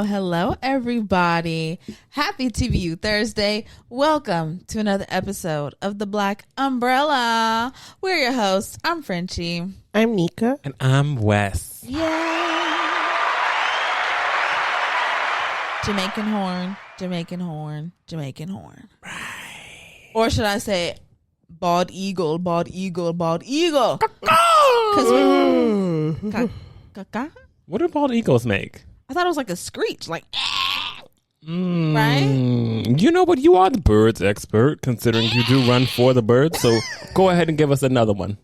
Hello, everybody. Happy TVU Thursday. Welcome to another episode of The Black Umbrella. We're your hosts. I'm Frenchie. I'm Nika. And I'm Wes. Yeah. Jamaican horn, Jamaican horn, Jamaican horn. Right. Or should I say bald eagle, bald eagle, bald eagle. What do bald eagles make? I thought it was like a screech, like, right? You know what? You are the birds expert, considering you do run for the birds. So go ahead and give us another one.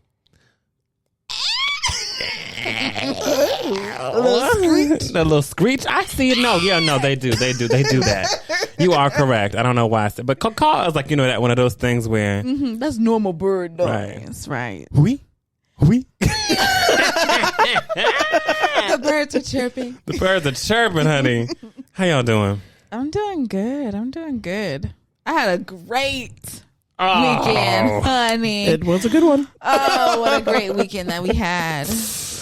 A little screech. A little screech. I see it. No, they do that. You are correct. I don't know why I said, but caw is like, you know, that one of those things where that's normal bird noise, right? Oui. The birds are chirping. The birds are chirping, honey. How y'all doing? I'm doing good. I had a great weekend, honey. It was a good one. Oh, what a great weekend that we had.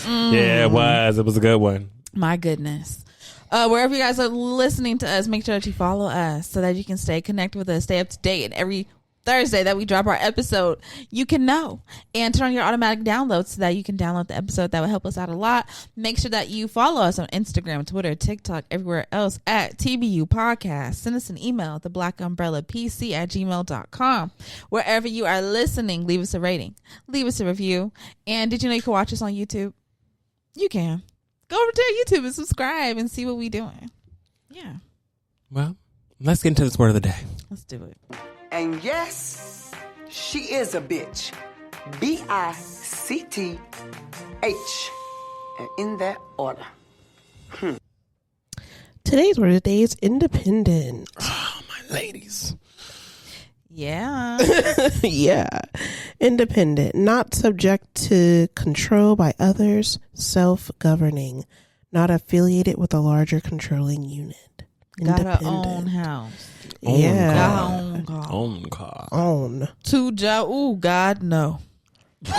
Yeah, it was. It was a good one. My goodness. Wherever you guys are listening to us, make sure that you follow us so that you can stay connected with us, stay up to date. And every Thursday that we drop our episode, you can know. And turn on your automatic downloads so that you can download the episode. That will help us out a lot. Make sure that you follow us on Instagram, Twitter, TikTok, everywhere else at TBU Podcast. Send us an email at theblackUmbrellaPC@gmail.com. Wherever you are listening, leave us a rating. Leave us a review. And did you know you can watch us on YouTube? You can. Go over to our YouTube and subscribe and see what we're doing. Yeah. Well, let's get into this word of the day. Let's do it. And yes, she is a bitch. BICTH. And in that order. Today's word of the day is independent. Oh, my ladies. Yeah. Yeah. Independent, not subject to control by others, self-governing, not affiliated with a larger controlling unit. Got her own house. Yeah. Got her own car. Own car. Own. 2 jobs. Ooh, God, no. Because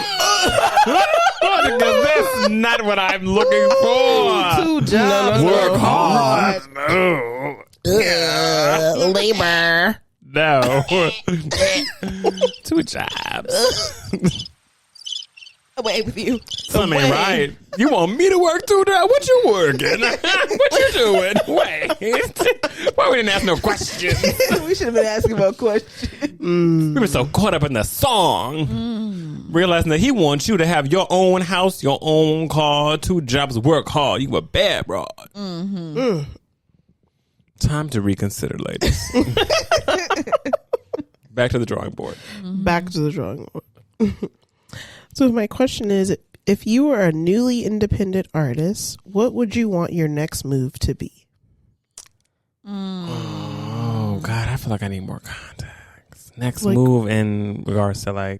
that's not what I'm looking for. 2 jobs. Work hard. No. Labor. No. 2 jobs. Away with you. Something ain't right. You want me to work too? What you working? What you doing? Wait. Why we didn't ask no questions? We should have been asking about questions. We were so caught up in the song. Realizing that he wants you to have your own house, your own car, 2 jobs, work hard. You a bad broad. Time to reconsider, ladies. Back to the drawing board. Back to the drawing board. So my question is, if you were a newly independent artist, what would you want your next move to be? Oh, God, I feel like I need more context. Next move in regards to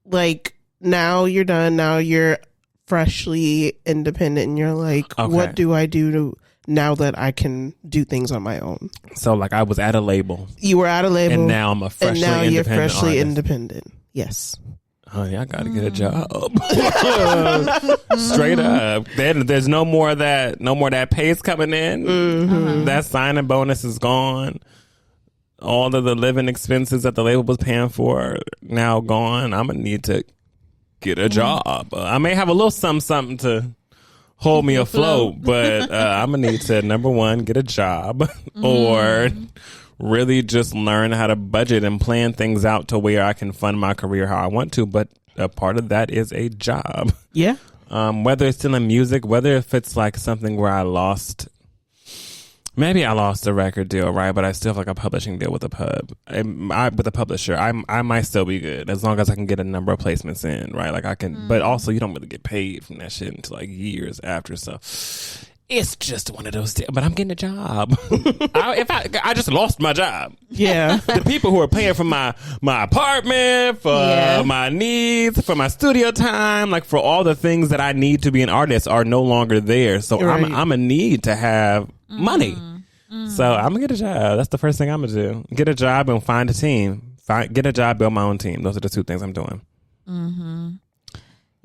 Like, now you're done. Now you're freshly independent and you're like, okay, what do I do now that I can do things on my own? So, like, I was at a label. You were at a label. And now I'm a freshly independent you're freshly artist. Independent. Yes. Honey, I gotta get a job. Straight up. There's no more of that pace coming in. That signing bonus is gone. All of the living expenses that the label was paying for are now gone. I'm gonna need to get a job. I may have a little something to hold me afloat, but I'm gonna need to, number one, get a job or really just learn how to budget and plan things out to where I can fund my career how I want to. But a part of that is a job. Yeah. Whether it's still in music, whether if it's like something where maybe I lost a record deal, right? But I still have like a publishing deal with a with a publisher. I might still be good as long as I can get a number of placements in, right? Like I can, but also you don't really get paid from that shit until like years after. So it's just one of those things. But I'm getting a job. I just lost my job. Yeah. The people who are paying for my apartment, for my needs, for my studio time, like for all the things that I need to be an artist are no longer there. So Right. I'm a need to have money. So I'm gonna get a job. That's the first thing I'm gonna do. Get a job and find a team. Get a job, build my own team. Those are the two things I'm doing.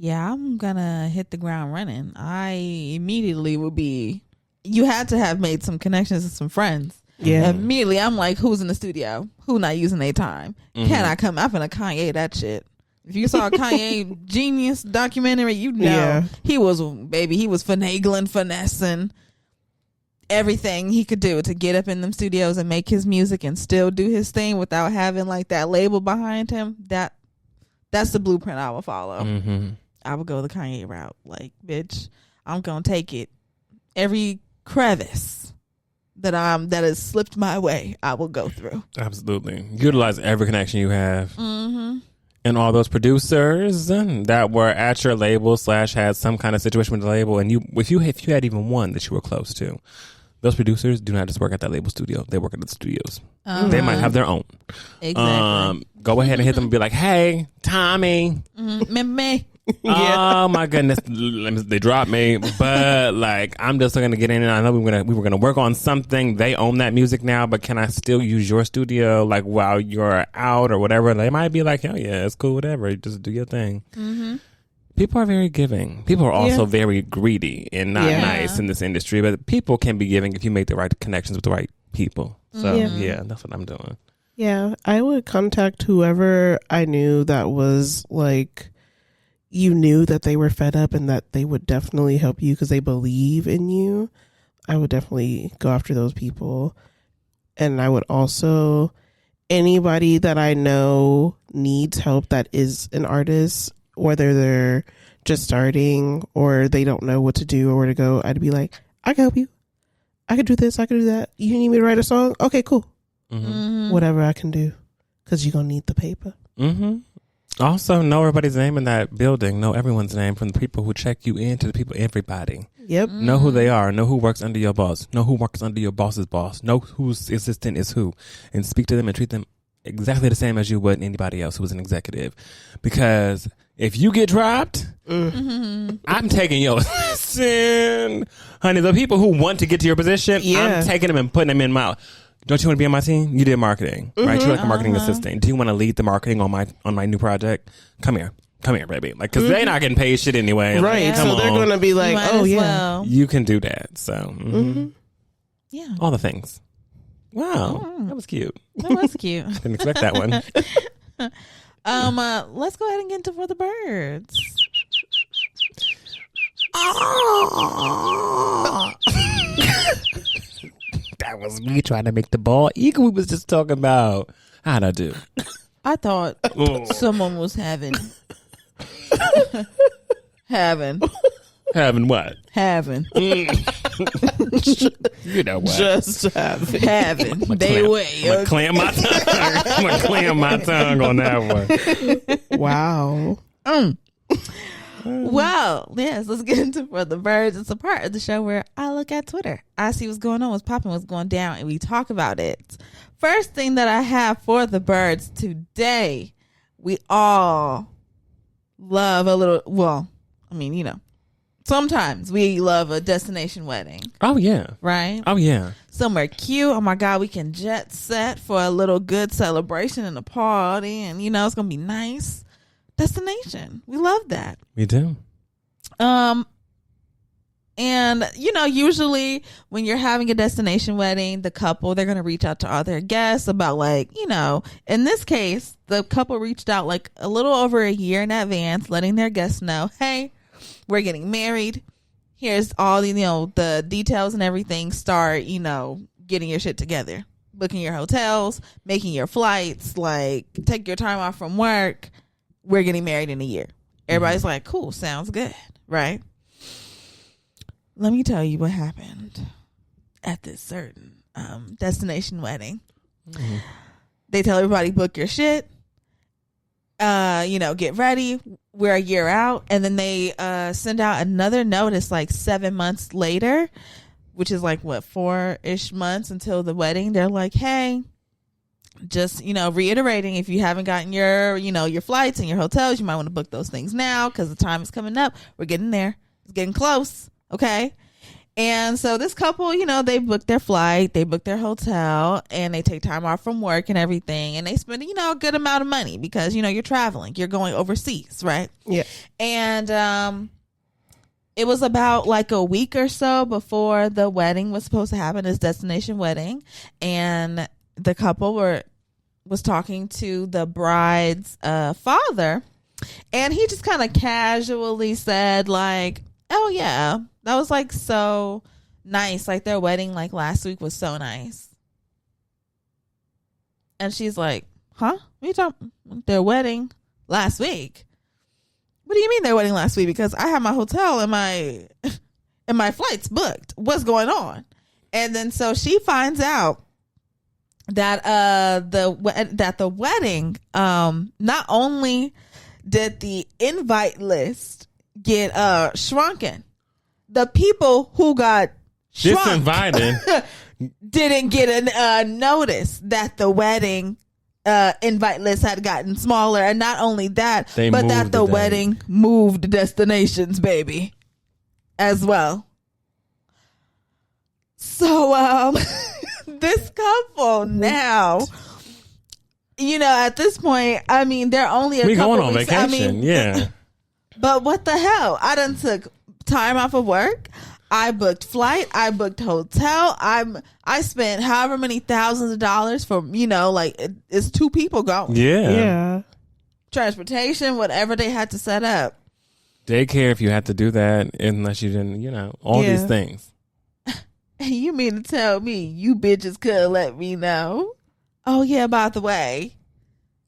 Yeah, I'm gonna hit the ground running. I immediately would be. You had to have made some connections with some friends. Yeah. Immediately, I'm like, who's in the studio? Who not using their time? Can I come? I'm finna Kanye that shit. If you saw a Kanye Genius documentary, you know he was finagling, finessing everything he could do to get up in them studios and make his music and still do his thing without having like that label behind him. That's the blueprint I will follow. I would go the Kanye route. Like, bitch, I'm gonna take it. Every crevice that has slipped my way, I will go through. Absolutely. Utilize every connection you have. And all those producers that were at your label / had some kind of situation with the label, and if you had even one that you were close to, those producers do not just work at that label studio. They work at the studios. They might have their own. Exactly. Go ahead and hit them and be like, hey, Tommy. Remember me? Oh my goodness, they dropped me, but like I'm just going to get in, and I know we were gonna work on something. They own that music now, but can I still use your studio like while you're out or whatever? They might be like, oh yeah, it's cool, whatever, just do your thing. People are very giving. People are also very greedy and not nice in this industry, but people can be giving if you make the right connections with the right people. So yeah, that's what I'm doing. Yeah, I would contact whoever I knew that was like, you knew that they were fed up and that they would definitely help you because they believe in you. I would definitely go after those people. And I would also, anybody that I know needs help that is an artist, whether they're just starting or they don't know what to do or where to go, I'd be like, I can help you. I could do this. I could do that. You need me to write a song? Okay, cool. Whatever I can do, because you're going to need the paper. Also, know everybody's name in that building. Know everyone's name, from the people who check you in to the people, everybody. Yep. Know who they are. Know who works under your boss. Know who works under your boss's boss. Know whose assistant is who. And speak to them and treat them exactly the same as you would anybody else who was an executive. Because if you get dropped, I'm taking your listen. Honey, the people who want to get to your position, I'm taking them and putting them in my... Don't you want to be on my team? You did marketing, right? You're like a marketing assistant. Do you want to lead the marketing on my new project? Come here, baby. Like, because they're not getting paid shit anyway. Right. Like, So they're going to be like, oh yeah, well. you can do that. So Yeah, all the things. Wow, that was cute. that was cute. Didn't expect that one. Let's go ahead and get into For the Birds. That was me trying to make the ball eagle we was just talking about. How'd I do? I thought someone was having What? You know what? just having. They way. I'm gonna clamp my tongue. I'm gonna clamp my tongue on that one. Wow. Well, yes, let's get into For the Birds. It's a part of the show where I look at Twitter. I see what's going on, what's popping, what's going down, and we talk about it. First thing that I have for the birds today, we all love a little, well, I mean, you know, sometimes we love a destination wedding. Oh, yeah. Right? Oh, yeah. Somewhere cute. Oh, my God, we can jet set for a little good celebration and a party, and, you know, it's going to be nice. Destination. We love that. We do. And, you know, usually when you're having a destination wedding, the couple, they're going to reach out to all their guests about, like, you know, in this case, the couple reached out like a little over a year in advance, letting their guests know, hey, we're getting married. Here's all the, you know, the details and everything. Start, you know, getting your shit together, booking your hotels, making your flights, like, take your time off from work. We're getting married in a year. Everybody's like, cool, sounds good, right? Let me tell you what happened at this certain destination wedding. They tell everybody, book your shit, you know, get ready. we're a year out, and then they send out another notice like 7 months later, which is like what, 4-ish months until the wedding. They're like, hey, just, reiterating, if you haven't gotten your flights and your hotels, you might want to book those things now because the time is coming up. We're getting there. It's getting close. Okay. And so this couple, they booked their flight, they booked their hotel, and they take time off from work and everything. And they spend, a good amount of money because, you're traveling, you're going overseas, right? Yeah. And it was about like a week or so before the wedding was supposed to happen, this destination wedding. And the couple was talking to the bride's father, and he just kind of casually said like, oh yeah, that was like so nice. Like their wedding like last week was so nice. And she's like, huh? What are you talking? Their wedding last week? What do you mean their wedding last week? Because I have my hotel and my flights booked. What's going on? And then so she finds out that the wedding, not only did the invite list get shrunken, the people who got disinvited didn't get a notice that the wedding invite list had gotten smaller. And not only that, but that the wedding moved destinations, baby, as well. So this couple now, at this point, I mean, they're only we couple going on weeks. vacation, yeah. But what the hell? I done took time off of work. I booked flight. I booked hotel. I spent however many thousands of dollars for, it's 2 people going. Yeah. Transportation, whatever they had to set up. Daycare, if you had to do that, unless you didn't, all these things. You mean to tell me you bitches could let me know? Oh yeah, by the way,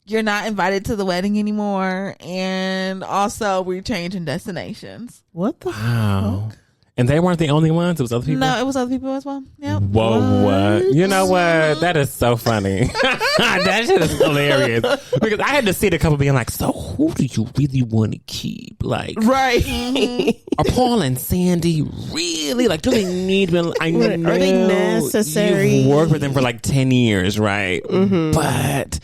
you're not invited to the wedding anymore, and also we're changing destinations. What the fuck? And they weren't the only ones. It was other people. No, it was other people as well. Yep. Whoa, what? You know what? That is so funny. That shit is hilarious. Because I had to see the couple being like, so who do you really want to keep? Like, right. Are Paul and Sandy really, like, do they need me? I know are they necessary? You've worked with them for like 10 years, right? Mm-hmm. But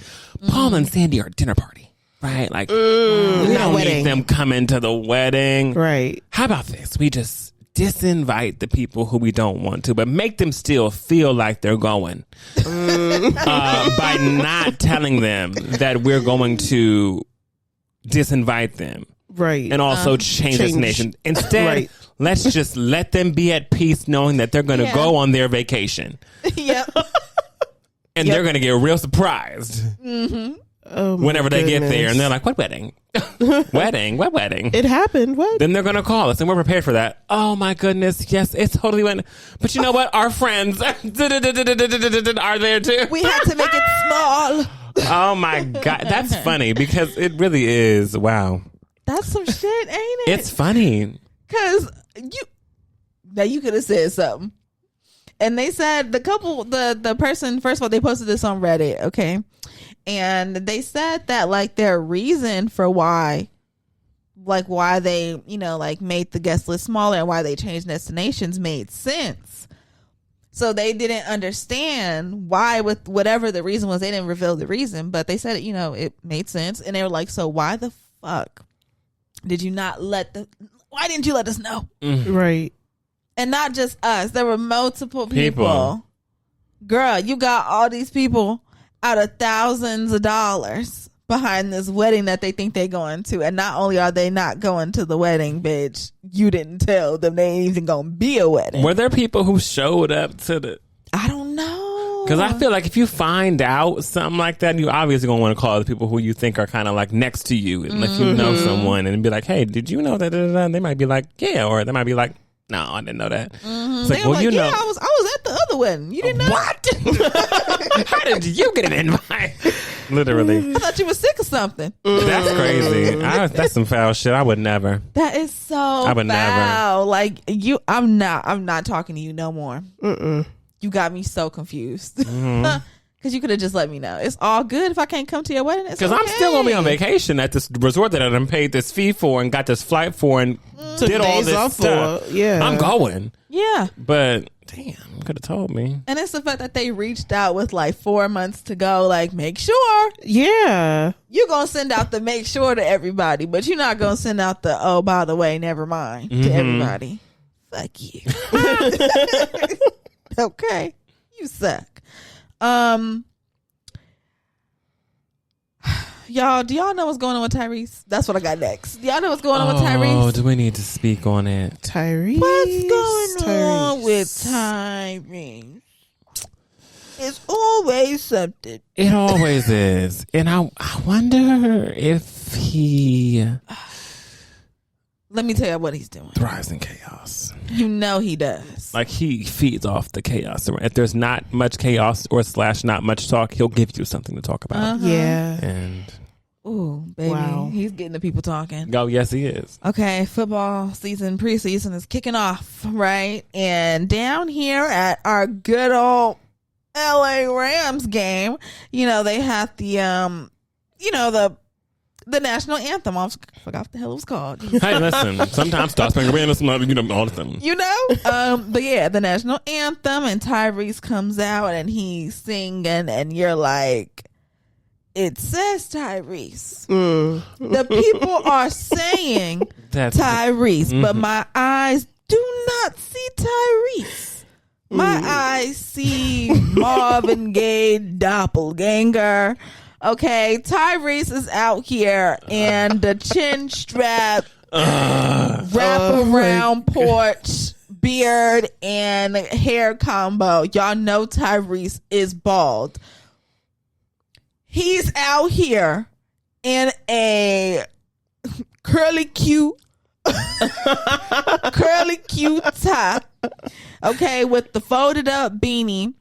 Paul and Sandy are a dinner party, right? Like, we don't need them coming to the wedding. Right. How about this? We just disinvite the people who we don't want to, but make them still feel like they're going by not telling them that we're going to disinvite them, right? And also change destination. Instead, let's just let them be at peace, knowing that they're going to go on their vacation. Yep. And they're going to get real surprised. Mm-hmm. Oh, whenever they get there, and they're like, what wedding? What wedding? It happened. What? Then they're going to call us, and we're prepared for that. Oh, my goodness. Yes, it's totally went. But you know what? Our friends are there, too. We had to make it small. Oh, my God. That's funny, because it really is. Wow. That's some shit, ain't it? It's funny. Because you could have said something. And they said the couple, the person, first of all, they posted this on Reddit, okay? And they said that, like, their reason for why they, made the guest list smaller and why they changed destinations made sense. So they didn't understand why, with whatever the reason was. They didn't reveal the reason, but they said, it made sense. And they were like, so why the fuck did you not why didn't you let us know? Right. And not just us. There were multiple people. Girl, you got all these people out of thousands of dollars behind this wedding that they think they're going to. And not only are they not going to the wedding, bitch, you didn't tell them they ain't even going to be a wedding. Were there people who showed up to the... I don't know. Because I feel like if you find out something like that, you obviously going to want to call the people who you think are kind of like next to you. And if you know someone and be like, hey, did you know that? They might be like, yeah. Or they might be like, no, I didn't know that. It's like, well, yeah, I was at the other wedding. You didn't know? What? How did you get an invite? Literally. I thought you were sick or something. That's crazy. That's some foul shit. I would never. That is so I would foul. never. Like, I'm not talking to you no more. You got me so confused. Because you could have just let me know. It's all good if I can't come to your wedding. Because I'm still going to be on vacation at this resort that I done paid this fee for and got this flight for and did all this stuff. Yeah. I'm going. Yeah. But, damn, could have told me. And it's the fact that they reached out with like 4 months to go. Like, make sure. Yeah. You're going to send out the make sure to everybody. But you're not going to send out the, oh, by the way, never mind to everybody. Fuck you. Okay. You suck. Y'all, do y'all know what's going on with Tyrese? That's what I got next. Do y'all know what's going on with Tyrese? Oh, do we need to speak on it? Tyrese. What's going on with Tyrese? It's always something. It always is. And I wonder if he Let me tell you what he's doing. thrives in chaos. You know he does. Like, he feeds off the chaos. If there's not much chaos or / not much talk, he'll give you something to talk about. Yeah. And Ooh, baby. Wow. He's getting the people talking. oh, yes, he is. Okay, football season, preseason is kicking off, right? And down here at our good old LA Rams game, you know, they had the the national anthem. I forgot what the hell it was called. Hey, listen, sometimes Star Spangled Banner, sometimes, all the time. You know? But yeah, the national anthem, and Tyrese comes out and he's singing, and you're like, it says Tyrese. The people are saying Tyrese, but my eyes do not see Tyrese. My eyes see Marvin Gaye doppelganger. Okay, Tyrese is out here and the chin strap, wraparound porch, beard, and hair combo. Y'all know Tyrese is bald. He's out here in a curly Q top, okay, with the folded up beanie,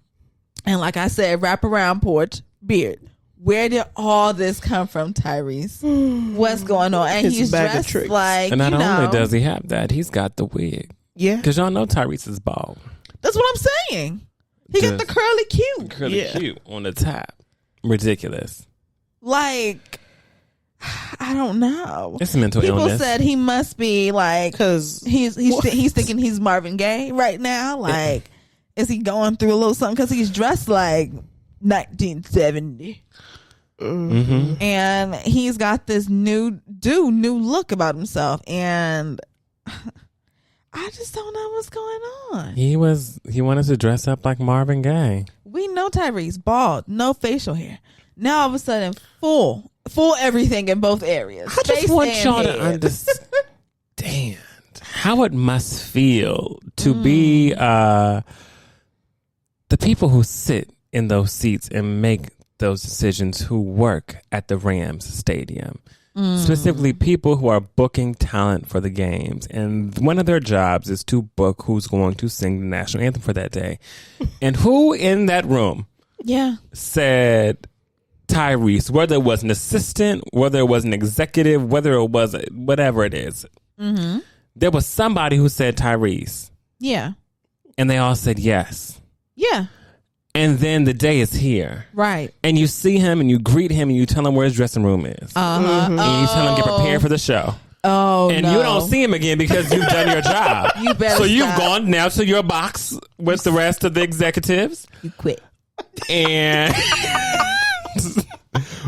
and like I said, wraparound porch, beard. Where did all this come from, Tyrese? What's going on? And he's dressed like, and not only does he have that, he's got the wig. Yeah. Because y'all know Tyrese is bald. That's what I'm saying. He got the curly Q. Curly Q on the top. Ridiculous. Like, I don't know. It's a mental People illness. said he must be like, because he's thinking he's Marvin Gaye right now. Like, is he going through a little something? Because he's dressed like 1970. And he's got this new look about himself, and I just don't know what's going on. He wanted to dress up like Marvin Gaye. We know Tyrese, bald, no facial hair. Now all of a sudden, full everything in both areas. I just want y'all to understand how it must feel to be the people who sit in those seats and make those decisions, who work at the Rams stadium. Specifically people who are booking talent for the games, and one of their jobs is to book who's going to sing the national anthem for that day. And who in that room said Tyrese, whether it was an assistant, whether it was an executive, whether it was whatever it is, there was somebody who said Tyrese, and they all said yes. And then the day is here. Right. And you see him and you greet him and you tell him where his dressing room is. And you tell him get prepared for the show. And you don't see him again because you've done your job. You better you've gone now to your box with the rest of the executives. You quit. And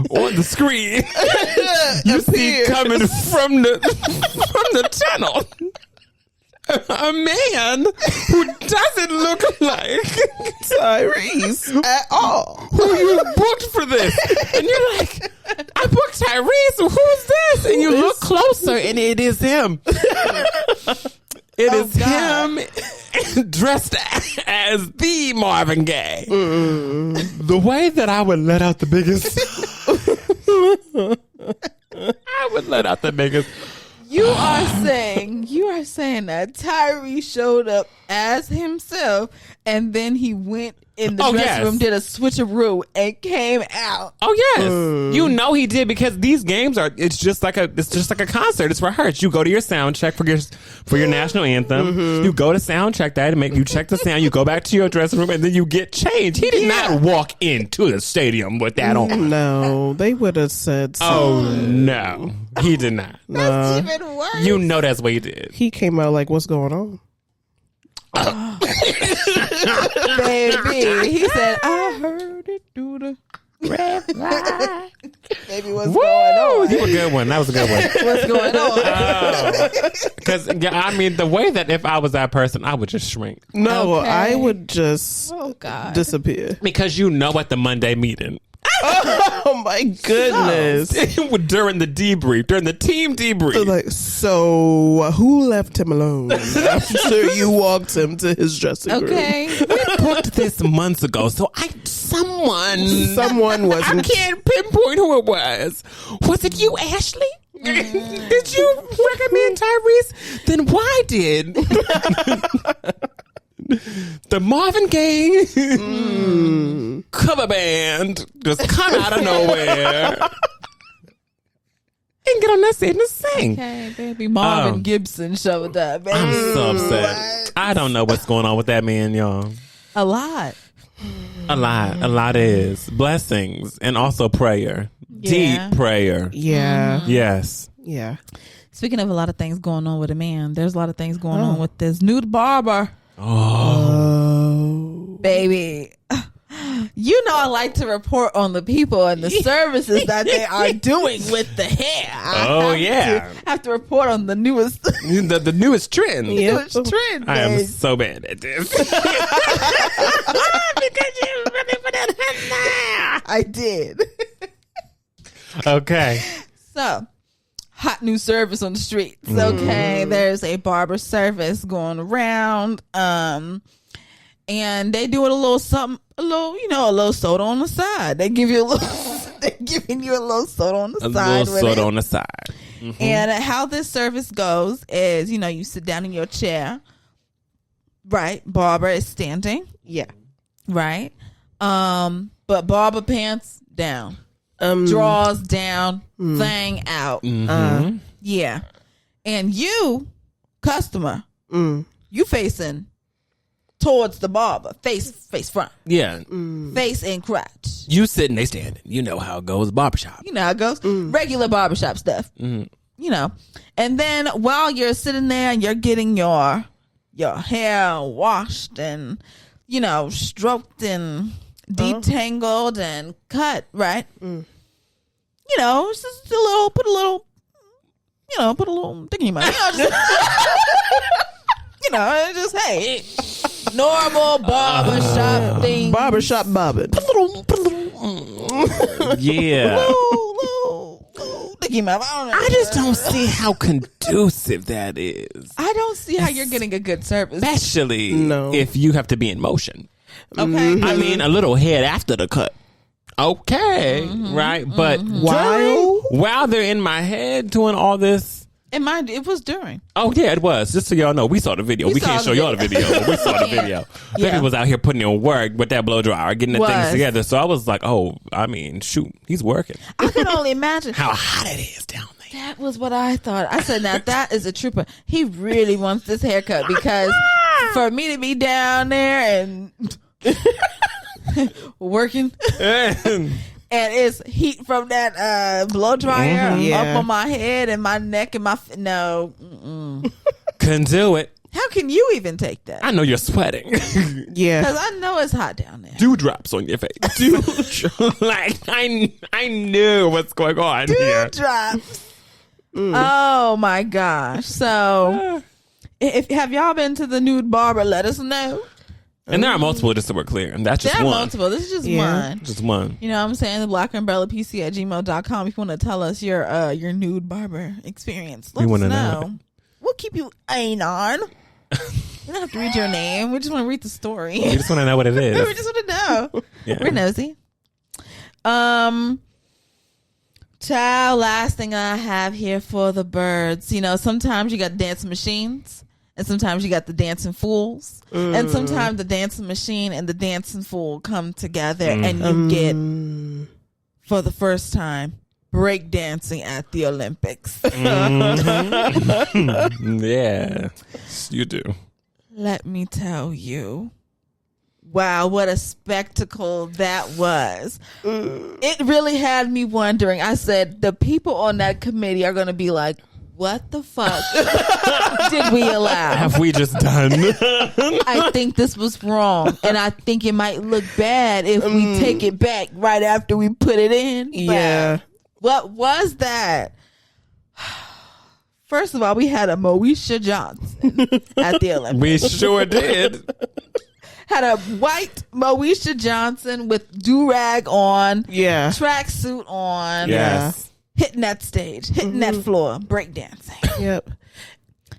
on the screen, you see coming from the tunnel a man who doesn't look like Tyrese at all. Who you booked for this? And you're like, I booked Tyrese. Who's this? And you look closer, and it is him. It is him dressed as the Marvin Gaye. The way that I would let out the biggest. I would let out the biggest. You are saying that Tyrese showed up as himself, and then he went in the dressing room did a switcheroo and came out. Oh yes, you know he did, because these games it's just like a concert. It's rehearsed. You go to your sound check for your national anthem. You go to sound check that and you check the sound. You go back to your dressing room and then you get changed. He did not walk into the stadium with that on. No, they would have said so. Oh no, he did not. That's even worse. You know that's what he did. He came out like, what's going on? Baby, he said, I heard it through the grapevine. Baby, what's going on? You a good one. That was a good one. What's going on? Because I mean, the way that if I was that person, I would just shrink. No, Okay. I would just disappear. Because you know at the Monday meeting. Oh my goodness. During the team debrief. So, like, so who left him alone after you walked him to his dressing room? Okay. We booked this months ago, so someone wasn't. I can't pinpoint who it was. Was it you, Ashley? Did you recommend Tyrese? Then why did the Marvin Gaye cover band just come out of nowhere and get on that stage and sing? Okay, baby. Marvin Gibson showed up. Baby. I'm so upset. I don't know what's going on with that man, y'all. A lot. A lot is blessings and also prayer. Yeah. Deep prayer. Yeah. Yes. Yeah. Speaking of a lot of things going on with a man, there's a lot of things going on with this Nude Barber. Oh. Baby. You know I like to report on the people and the services that they are doing with the hair. I have to report on the newest the newest trend. newest trend. I am babe. so bad at this. Because you really put it in there. I did. Okay. So, hot new service on the streets. Okay, there's a barber service going around, and they doing a little something, a little soda on the side. They give you they're giving you a little soda on the side. A little soda on the side. Mm-hmm. And how this service goes is, you sit down in your chair, right? Barber is standing, Yeah. right? But barber pants down. Drawers down, thing out. Mm-hmm. Yeah. And you, customer, you facing towards the barber. Face front. Yeah. Face and crotch. You sitting, they standing. You know how it goes, barbershop. You know how it goes. Regular barbershop stuff. And then while you're sitting there and you're getting your hair washed and, stroked and detangled and cut, right? It's just put a little thing in your mouth. Just hey, normal barbershop thing. Barbershop bobbing. Yeah. Little thing in your mouth. I just don't see how conducive that is. I don't see how you're getting a good service. Especially if you have to be in motion. Okay. I mean, a little head after the cut. Okay, right? But while they're in my head doing all this. And mind you, it was during. Oh, yeah, it was. Just so y'all know, we saw the video. We can't show y'all the video, but we saw the video. Baby was out here putting in work with that blow dryer, getting the things together. So I was like, shoot, he's working. I can only imagine how hot it is down there. That was what I thought. I said, now that is a trooper. He really wants this haircut because for me to be down there and working and it's heat from that blow dryer up on my head and my neck and my couldn't do it. How can you even take that? I know you're sweating. Yeah, because I know it's hot down there. Dewdrops on your face. Like I knew what's going on here. Dewdrops. Oh my gosh! So, if have y'all been to the Nude Barber? Let us know. And there are multiple, just so we're clear. And that's just there are one. multiple. This is just one. Just one. You know what I'm saying? The blackumbrellapc@gmail.com. If you want to tell us your Nude Barber experience, let us know. We'll keep you on. We don't have to read your name. We just want to read the story. We just want to know what it is. We just want to know. Yeah. We're nosy. Child, last thing I have here for the birds. Sometimes you got dance machines and sometimes you got the dancing fools, and sometimes the dancing machine and the dancing fool come together, and you get, for the first time, breakdancing at the Olympics. Yeah, you do. Let me tell you. Wow, what a spectacle that was. It really had me wondering. I said, the people on that committee are going to be like, what the fuck did we allow? Have we just done? I think this was wrong. And I think it might look bad if we take it back right after we put it in. But Yeah. what was that? First of all, we had a Moesha Johnson at the Olympics. We sure did. Had a white Moesha Johnson with do-rag on, Yeah. tracksuit on, Yes. hitting that stage, hitting that floor, breakdancing. Yep.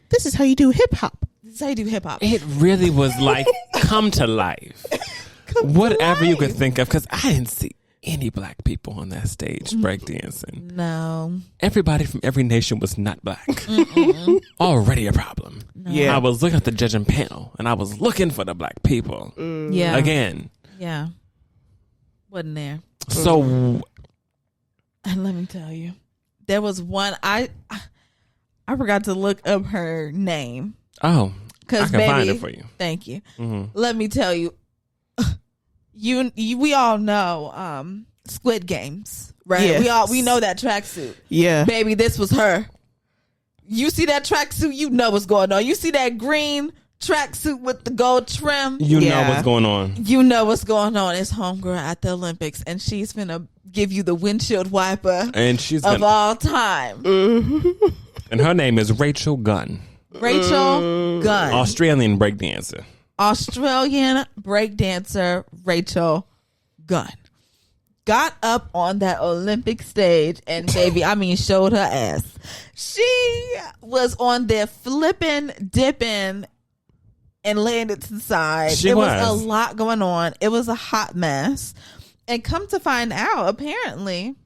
This is how you do hip hop. This is how you do hip-hop. It really was like come to life. Whatever you could think of, because I didn't see any black people on that stage breakdancing. No. Everybody from every nation was not black. Already a problem. Yeah. I was looking at the judging panel, and I was looking for the black people. Yeah. Again. Yeah. Wasn't there. So, And let me tell you, there was one, I forgot to look up her name. I Because, can baby, find it for you. Thank you. Let me tell you, we all know Squid Games, right? Yes. We know that tracksuit. Yeah. Baby, this was her. You see that tracksuit, you know what's going on. You see that green tracksuit with the gold trim, You know Yeah. what's going on. you know what's going on. It's homegirl at the Olympics, and she's finna give you the windshield wiper And she's of gonna, all time. and her name is Rachel Gunn, Rachel Gunn. Australian breakdancer. Australian breakdancer Rachel Gunn got up on that Olympic stage and baby, I mean, showed her ass. She was on there flipping, dipping, and laying it to the side. She It was was. a lot going on. It was a hot mess. And come to find out, apparently,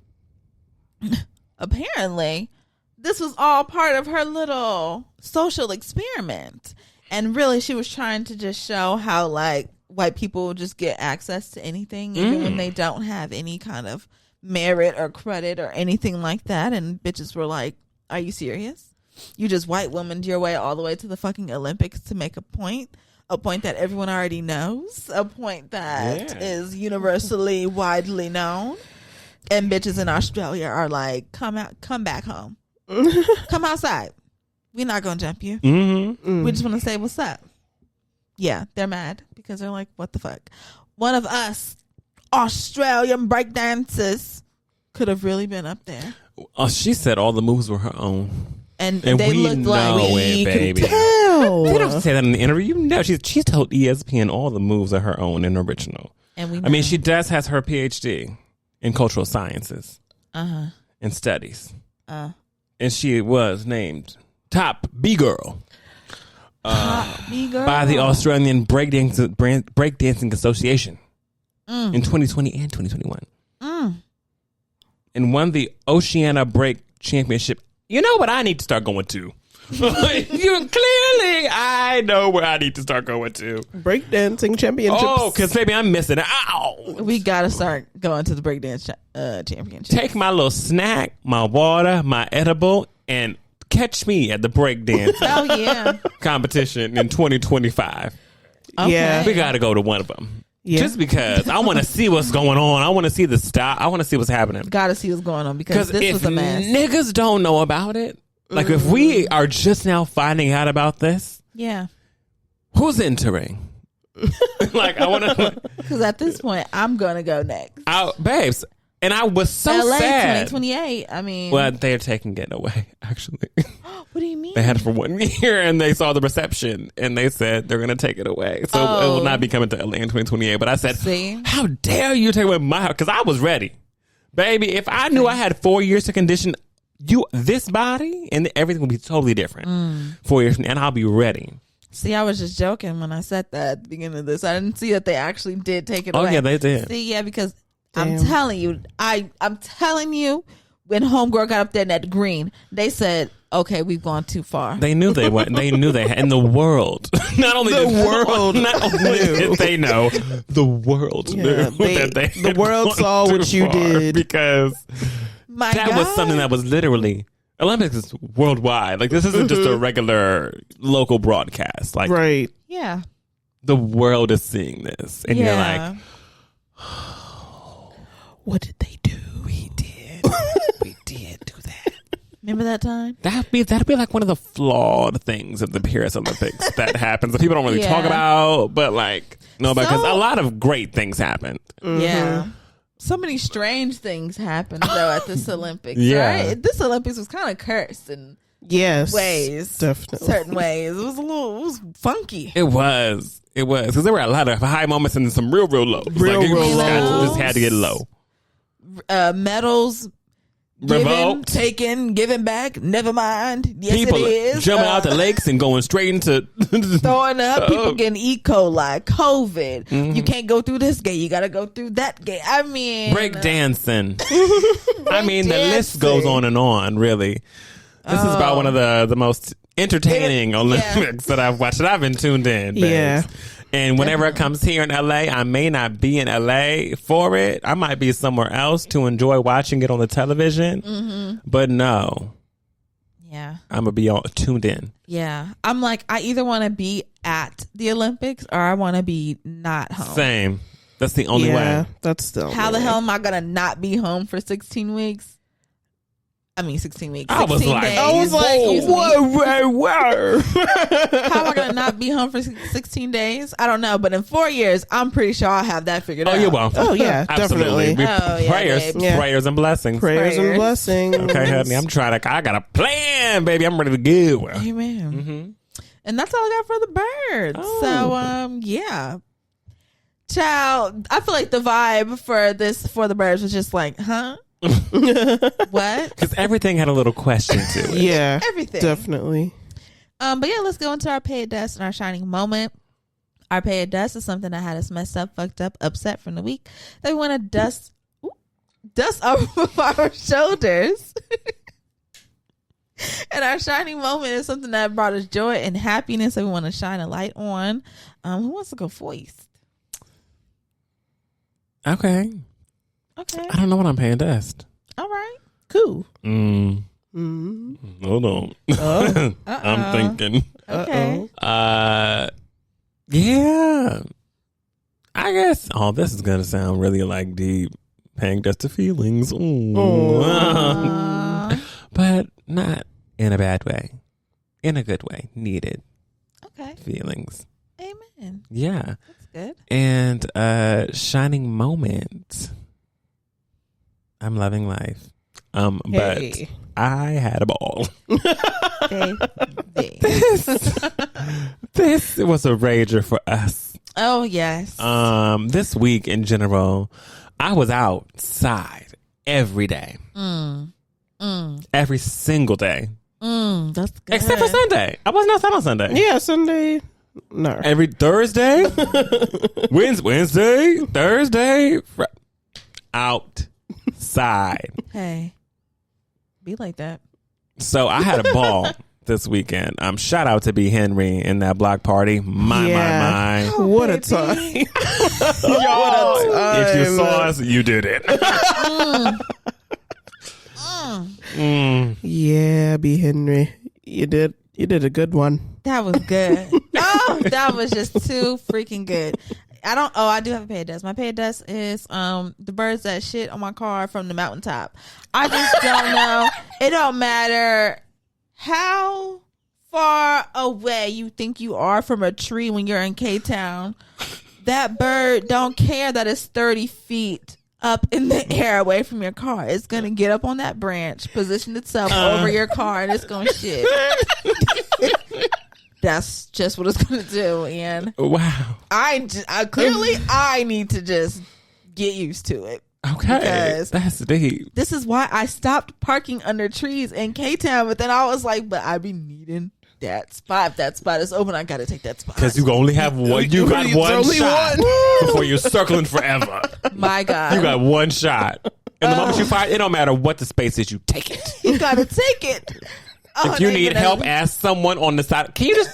this was all part of her little social experiment. And really, she was trying to just show how, like, white people just get access to anything, even when they don't have any kind of merit or credit or anything like that. And bitches were like, are you serious? You just white womaned your way all the way to the fucking Olympics to make a point that everyone already knows, a point that is universally widely known. And bitches in Australia are like, come back home. Come outside. We're not going to jump you. We just want to say what's up. Yeah, they're mad because they're like, what the fuck? One of us Australian breakdancers could have really been up there. She said all the moves were her own. And And they we looked know like it, baby. Hell. They don't say that in the interview. You know, she's told ESPN all the moves are her own and original. And we know. I mean, she has her PhD in cultural sciences and studies. And she was named top B girl B-girl. by the Australian Breakdancing Association in 2020 and 2021. And won the Oceania Break Championship. You know what I need to start going to? I know where I need to start going to. Breakdancing championships. Oh, because baby, I'm missing it. Ow! We got to start going to the breakdance championship. Take my little snack, my water, my edible, and catch me at the breakdance Oh, yeah. competition in 2025. Okay. Yeah. We got to go to one of them. Yeah. Just because I want to see what's going on. I want to see the style. I want to see what's happening. Got to see what's going on because Because this if was a mess. niggas don't know about it, like if we are just now finding out about this, Yeah. who's entering? Like I want to, Because at this point, I'm going to go next. babes. And I was so LA sad. 2028. I mean, Well, they're taking it away. Actually, what do you mean? they had it for 1 year, and they saw the reception, and they said they're going to take it away. So it will not be coming to LA in 2028. But I said, See? how dare you take away my house? Because I was ready, baby. If I knew I had 4 years to condition this body, and everything would be totally different 4 years from now, and I'll be ready. See, I was just joking when I said that at the beginning of this. I didn't see that they actually did take it Oh, away. yeah, they did. See, yeah, because Damn. I'm telling you, I'm telling you, when homegirl got up there in that green, they said, okay, we've gone too far. They knew they went. They knew they had. And the world, not only The world not only did they know, the world knew that the world saw what you did. because that was something that was literally Olympics is worldwide. Like this isn't just a regular local broadcast. Like right. Yeah. The world is seeing this, and you're like, what did they do? we did do that. Remember that time? That'd be like one of the flawed things of the Paris Olympics that happens that people don't really talk about, but like no, because a lot of great things happened. Yeah. So many strange things happened though at this Olympics. Yeah. Right? This Olympics was kind of cursed in ways, definitely certain ways. It was funky. It was because there were a lot of high moments and some real lows. Real lows. Just had to get low. Medals given, taken, given back. Never mind. Yes, People it is. jumping out the lakes and going straight into throwing up. People getting E. coli, COVID. You can't go through this gate. You got to go through that gate. I mean, breakdancing. I mean, the list goes on and on. Really, this is about one of the most entertaining Olympics that I've watched. That I've been tuned in. Babes. Yeah. And whenever it comes here in LA, I may not be in LA for it. I might be somewhere else to enjoy watching it on the television. But no. Yeah. I'm going to be tuned in. Yeah. I'm like, I either want to be at the Olympics or I want to be not home. Same. That's the only way. That's the only How the way. hell am I going to not be home for 16 weeks? I mean, 16 weeks. 16 I was like, days. whoa. How am I going to not be home for 16 days? I don't know. But in 4 years, I'm pretty sure I'll have that figured out. Oh, you will. Oh, yeah, Absolutely. definitely. Prayers and blessings. Prayers and blessings. Okay, honey. I got a plan, baby. I'm ready to go. Amen. And that's all I got for the birds. So, yeah. Child, I feel like the vibe for the birds was just like, huh? What? Because everything had a little question to it. Yeah, everything. Definitely. But yeah, let's go into our pay at dust and our shining moment. Our pay at dust is something that had us messed up, fucked up, upset from the week that we want to dust off of our shoulders. And our shining moment is something that brought us joy and happiness that we want to shine a light on. Who wants to go first? Okay. I don't know what I'm paying dust. All right. Cool. Hold on. I'm thinking. Okay. Yeah. I guess. Oh, this is gonna sound really like deep. Paying dust to feelings. But not in a bad way. In a good way. Needed. Okay. Feelings. Amen. Yeah. That's good. And shining moment. I'm loving life. But I had a ball. This was a rager for us. Oh, yes. This week in general, I was outside every day. Every single day. That's good. Except for Sunday. I wasn't outside on Sunday. Yeah, Sunday. No. Every Thursday, Wednesday, Thursday, outside. Hey, be like that. So I had a ball this weekend. Shout out to B. Henry in that block party. My. Oh, what a time. Y'all, if you saw us, you did it. Yeah, B. Henry. You did a good one. That was good. Oh, that was just too freaking good. I do have a pay at dust. My pay at dust is the birds that shit on my car from the mountaintop. I just don't know. It don't matter how far away you think you are from a tree when you're in K-Town. That bird don't care that it's 30 feet up in the air away from your car. It's going to get up on that branch, position itself over your car, and it's going to shit. That's just what it's going to do. And wow. I need to just get used to it. Okay. That's deep. This is why I stopped parking under trees in K-Town. But then I was like, but I be needing that spot. If that spot is open, I got to take that spot. Because you only have one. You got one shot before you're circling forever. My God. You got one shot. And the moment you find it, don't matter what the space is, you take it. You got to take it. If you need help, ask someone on the side. Can you just?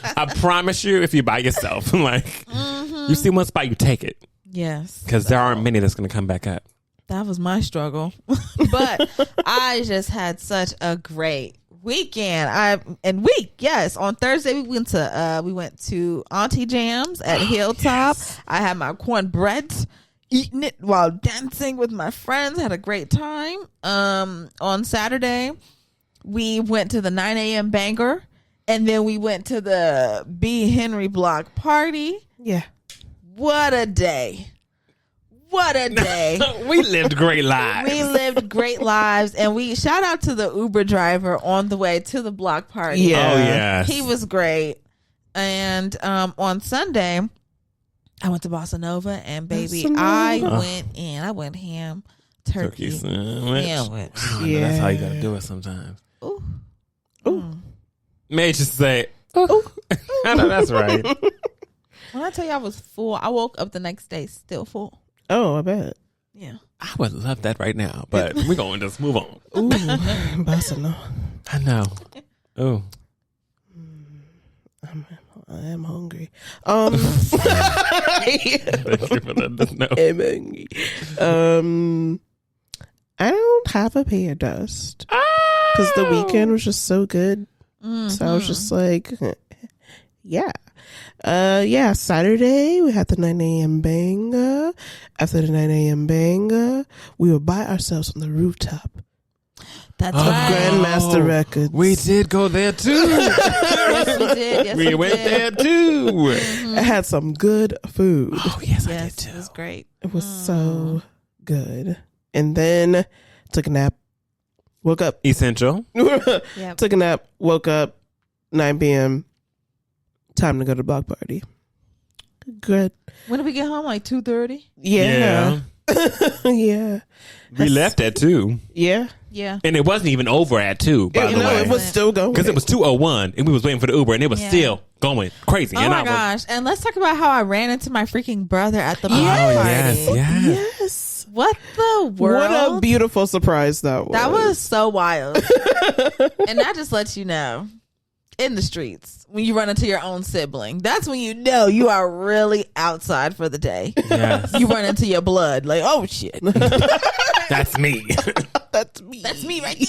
I promise you, if you're by yourself, like you see one spot, you take it. Yes, because there aren't many that's going to come back up. That was my struggle, but I just had such a great weekend. On Thursday we went to Auntie Jam's at Hilltop. Yes. I had my cornbread, eating it while dancing with my friends. Had a great time. On Saturday we went to the 9 a.m. banger, and then we went to the B. Henry block party. Yeah, what a day. What a day. We lived great lives. And we shout out to the Uber driver on the way to the block party. Yeah. Oh, yes. He was great. And on Sunday, I went to Bossa Nova, and baby, I went ham. Turkey sandwich. Yeah. That's how you got to do it sometimes. Ooh. May just say, ooh. I know that's right. When I tell you I was full, I woke up the next day still full. Oh, I bet. Yeah. I would love that right now, but we're going to just move on. Ooh, Bossa Nova. I know. Oh. I am hungry. Thank you for letting us know. I'm hungry. I don't have a pay of dust because the weekend was just so good. Mm-hmm. So I was just like, yeah. Saturday we had the 9 a.m. banger. After the 9 a.m. banger, we were by ourselves on the rooftop. That's right. Grandmaster Records. We did go there too. Yes, we did. Yes, we went there too. Mm-hmm. It had some good food. Oh, yes, I did too. It was great. It was so good. And then took a nap. Woke up. Essential. Yep. Took a nap. Woke up. 9 p.m. Time to go to the block party. Good. When did we get home? Like 2:30? Yeah. Yeah. We left at 2. Yeah. Yeah. And it wasn't even over at 2, by the way. It was still going. Because it was 2:01 and we was waiting for the Uber and it was still going crazy. Oh, and my gosh. And let's talk about how I ran into my freaking brother at the block party. Yes. What the world? What a beautiful surprise that was. That was so wild. And that just lets you know, in the streets, when you run into your own sibling, that's when you know you are really outside for the day. Yes. You run into your blood, like, oh shit. That's me. That's me. That's me right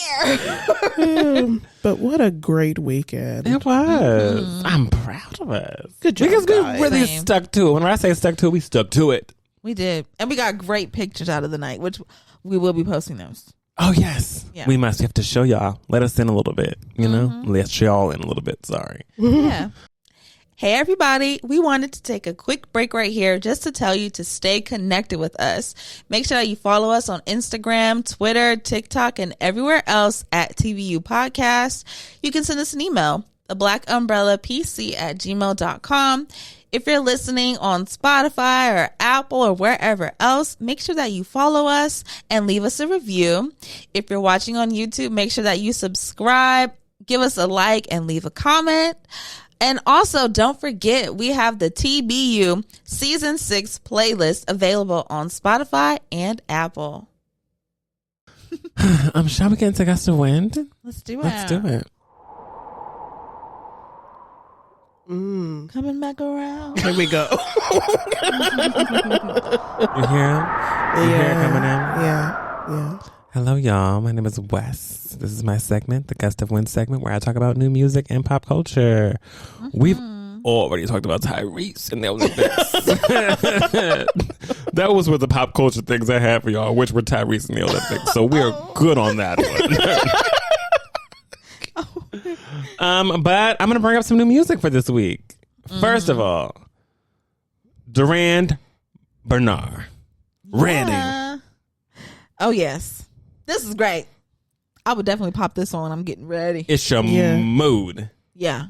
there. But what a great weekend. It was. Mm-hmm. I'm proud of us. Good job, because guys. we really stuck to it. When I say stuck to it, we stuck to it. We did. And we got great pictures out of the night, which we will be posting those. Oh, yes. Yeah. We must have to show y'all. Let us in a little bit, you know? Let y'all in a little bit. Sorry. Yeah. Hey, everybody. We wanted to take a quick break right here just to tell you to stay connected with us. Make sure that you follow us on Instagram, Twitter, TikTok, and everywhere else at TVU Podcast. You can send us an email, theblackUmbrellaPC@gmail.com. If you're listening on Spotify or Apple or wherever else, make sure that you follow us and leave us a review. If you're watching on YouTube, make sure that you subscribe, give us a like, and leave a comment. And also, don't forget, we have the TBU Season 6 playlist available on Spotify and Apple. Shall we get into Gust of Wind? Let's do it. Let's do it. Coming back around. Here we go. You hear him? You hear it coming in? Yeah. Hello, y'all. My name is Wes. This is my segment, the Gust of Wind segment, where I talk about new music and pop culture. We've already talked about Tyrese, and that was this. That was with the pop culture things I had for y'all, which were Tyrese and the Olympics. So we're good on that one. But I'm going to bring up some new music for this week. First of all, Durand, Bernarr. Ready. Oh, yes. This is great. I would definitely pop this on. I'm getting ready. It's your mood. Yeah.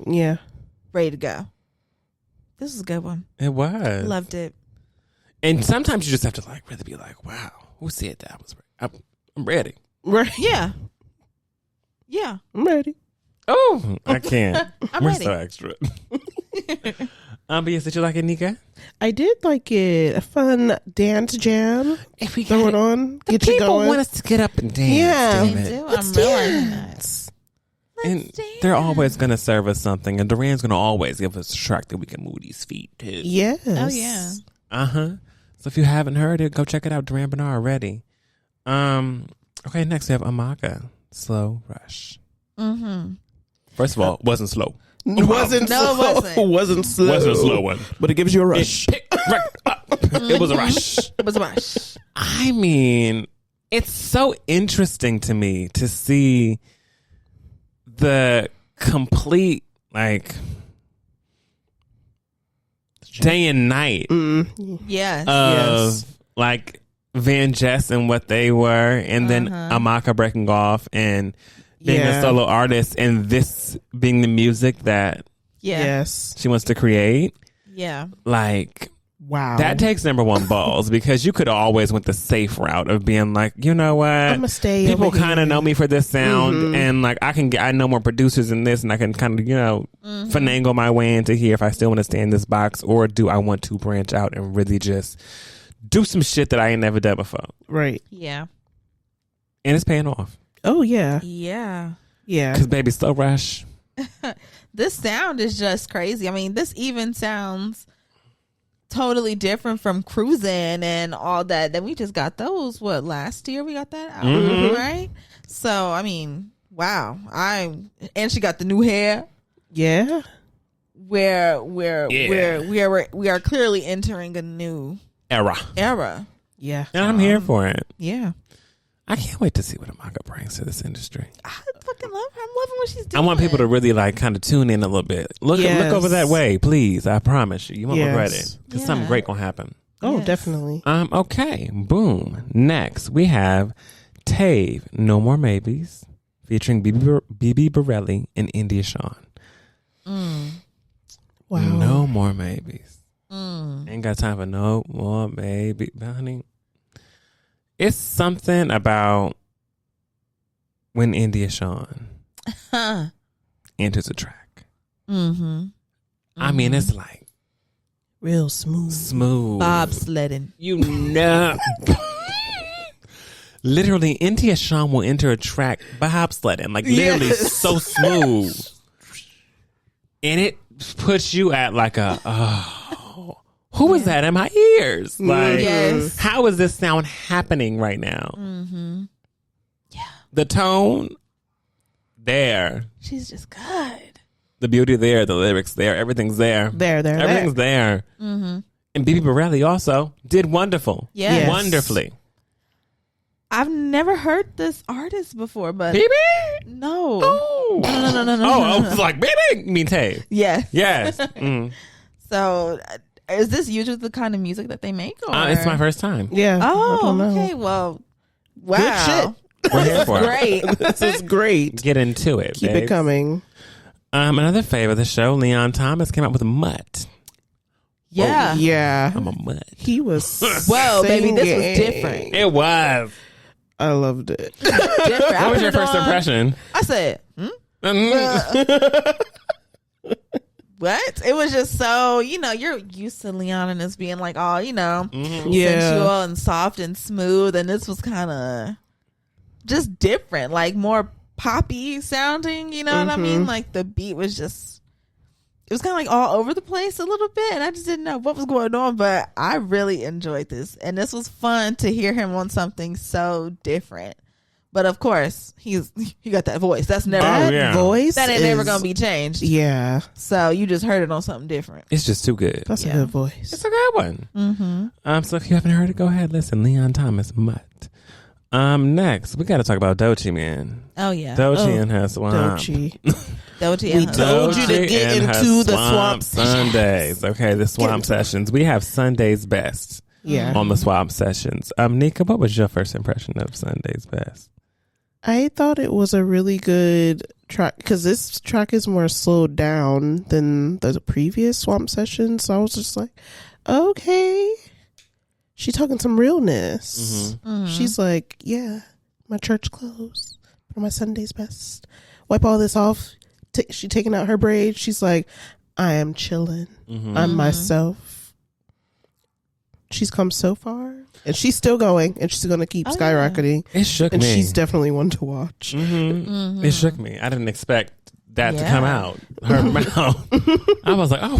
Ready to go. This is a good one. It was. Loved it. And sometimes you just have to really be like, wow, who said that was right? I'm ready. Right. Yeah. I'm ready. Oh, I can't. We're ready. so extra. But yes, did you like it, Nika? I did like it. A fun dance jam. If we throw it on, get you people going. want us to get up and dance. Yeah. They do. I'm realizing that. And they're always going to serve us something. And Durand's going to always give us a track that we can move these feet to. Yes. Oh, yeah. Uh-huh. So if you haven't heard it, go check it out. Durand Bernarr already. Okay, next we have AMAKA, Slow Rush. Mm-hmm. First of all, it wasn't slow. It wasn't No, slow. it wasn't. Wasn't slow. Wasn't a slow one. But it gives you a rush. It was a rush. It was a rush. I mean, it's so interesting to me to see the complete, like, day and night Yes. of, like, Van Jess and what they were, and then AMAKA breaking off and being a solo artist, and this being the music that Yes. she wants to create. Yeah. Like, Wow. that takes number one balls, because you could always went the safe route of being like, you know what, I'ma stay people over here. kind of know me for this sound, and like I know more producers in this, and I can kind of finagle my way into here if I still want to stay in this box, or do I want to branch out and really just do some shit that I ain't never done before. Right. Yeah. And it's paying off. Oh, yeah. Yeah. Yeah. Because baby, Slow Rush. This sound is just crazy. I mean, this even sounds totally different from Cruisin' and all that. Then we just got those, last year we got that out, right? So, I mean, wow. And she got the new hair. Yeah. Where we are clearly entering a new Era. Yeah. And I'm here for it. Yeah. I can't wait to see what AMAKA brings to this industry. I fucking love her. I'm loving what she's doing. I want people to really like kind of tune in a little bit. Look over that way, please. I promise you. You won't regret it. Because something great gonna happen. Oh, definitely. Okay. Boom. Next, we have TAVE, No More Maybes, featuring BB Borelli and India Shawn. Wow. No more maybes. Ain't got time for no more maybe, honey. It's something about when India Shawn enters a track. I mean, it's like real smooth. bobsledding. You know. Literally, India Shawn will enter a track bobsledding, like literally so smooth. And it puts you at like who is that in my ears? Like, how is this sound happening right now? Yeah. The tone there. She's just good. The beauty there, the lyrics there, everything's there. Everything's there. And BB Borelli also did wonderful. Yes. Wonderfully. I've never heard this artist before, but BB? no. Oh. No. I was like, BB? You mean Tay? Yeah. Yes. So, is this usually the kind of music that they make? Or? It's my first time. Yeah. Oh, okay. Well, wow. Good shit. We're here for it. Great. This is great. Get into it. Keep babes. it coming. Another favorite of the show, Leon Thomas, came out with a mutt. Yeah. Yeah. I'm a mutt. He was Well, baby, this was singing. different. It was. I loved it. Different. What was your first impression? I said, what? It was just so, you're used to Leon and it's being like all, sensual and soft and smooth. And this was kind of just different, like more poppy sounding, you know what I mean? Like the beat was just, it was kind of like all over the place a little bit. And I just didn't know what was going on, but I really enjoyed this. And this was fun to hear him on something so different. But of course, he got that voice. That's never voice. That ain't never gonna be changed. Yeah. So you just heard it on something different. It's just too good. That's a good voice. It's a good one. So if you haven't heard it, go ahead, listen. Leon Thomas, Mutt. Next, we got to talk about Doechii, man. Oh yeah, Doechii and her swamp. Doechii. Doechii. We told you to Doechii get and her into the swamp Sundays. Okay, the swamp sessions. We have Sunday's Best. Yeah. On the swamp sessions. Nika, what was your first impression of Sunday's Best? I thought it was a really good track because this track is more slowed down than the previous swamp session. So I was just like, okay, she's talking some realness. She's like, yeah, my church clothes for my Sunday's best. Wipe all this off. She taking out her braids. She's like, I am chilling. I'm myself. she's come so far, and she's still going, and she's going to keep skyrocketing. It shook and me. She's definitely one to watch. It shook me. I didn't expect that to come out her mouth. I was like, oh,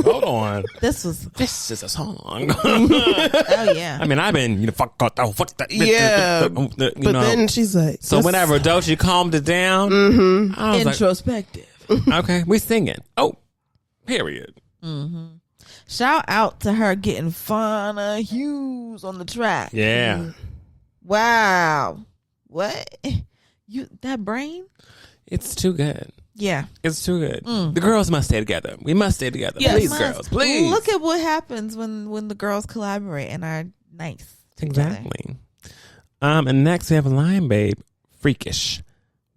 hold on. This is a song. Oh yeah. I mean, I've been fuck that. Yeah, but then she's like, so whenever Doechii calmed it down, I was introspective. like, okay, we singing. Oh, period. Shout out to her getting Fauna Hughes on the track. Yeah. Wow. What? That brain? It's too good. Yeah. It's too good. The girls must stay together. We must stay together. Yes. Please, girls. Please. Look at what happens when the girls collaborate and are nice. Exactly. And next we have Lion Babe, Freakish.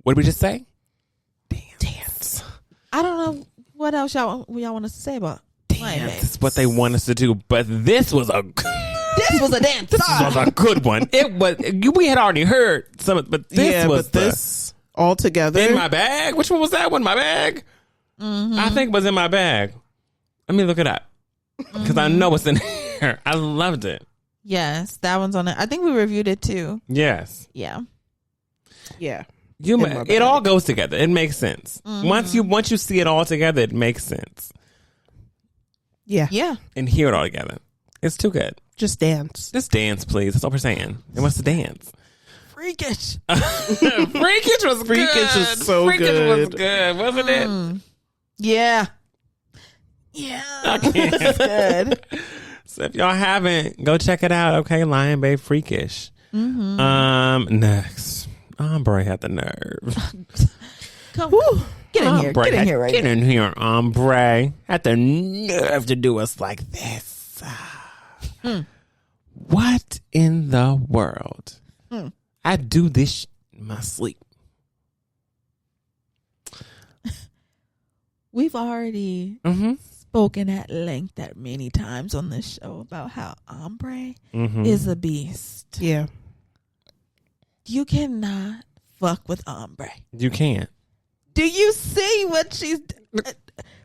What did we just say? Dance. I don't know what else y'all want us to say about Lion Babe. Dance is what they want us to do, but this was a dance. This was a good one. It was. We had already heard some, but this was this all together in my bag. Which one was that one? My bag. I think it was in my bag. Let me look it up because I know it's in here. I loved it. Yes, that one's on it. I think we reviewed it too. Yes. Yeah. It all goes together. It makes sense. Once you see it all together, it makes sense. Yeah. And hear it all together. It's too good. Just dance. Just dance, please. That's all we're saying. It wants to dance. Freakish. Freakish was Freakish good. is so Freakish good. was good, wasn't it? Yeah. It's good. So if y'all haven't, go check it out. Okay, Lion Babe, Freakish. Next, Ambré had the nerve. Come, get in here. Get in here right Get now. in here, Ambré. Had the nerve to do us like this. What in the world? I do this in my sleep. We've already spoken at length that many times on this show about how Ambré is a beast. Yeah. You cannot fuck with Ambré. You can't. Do you see what she's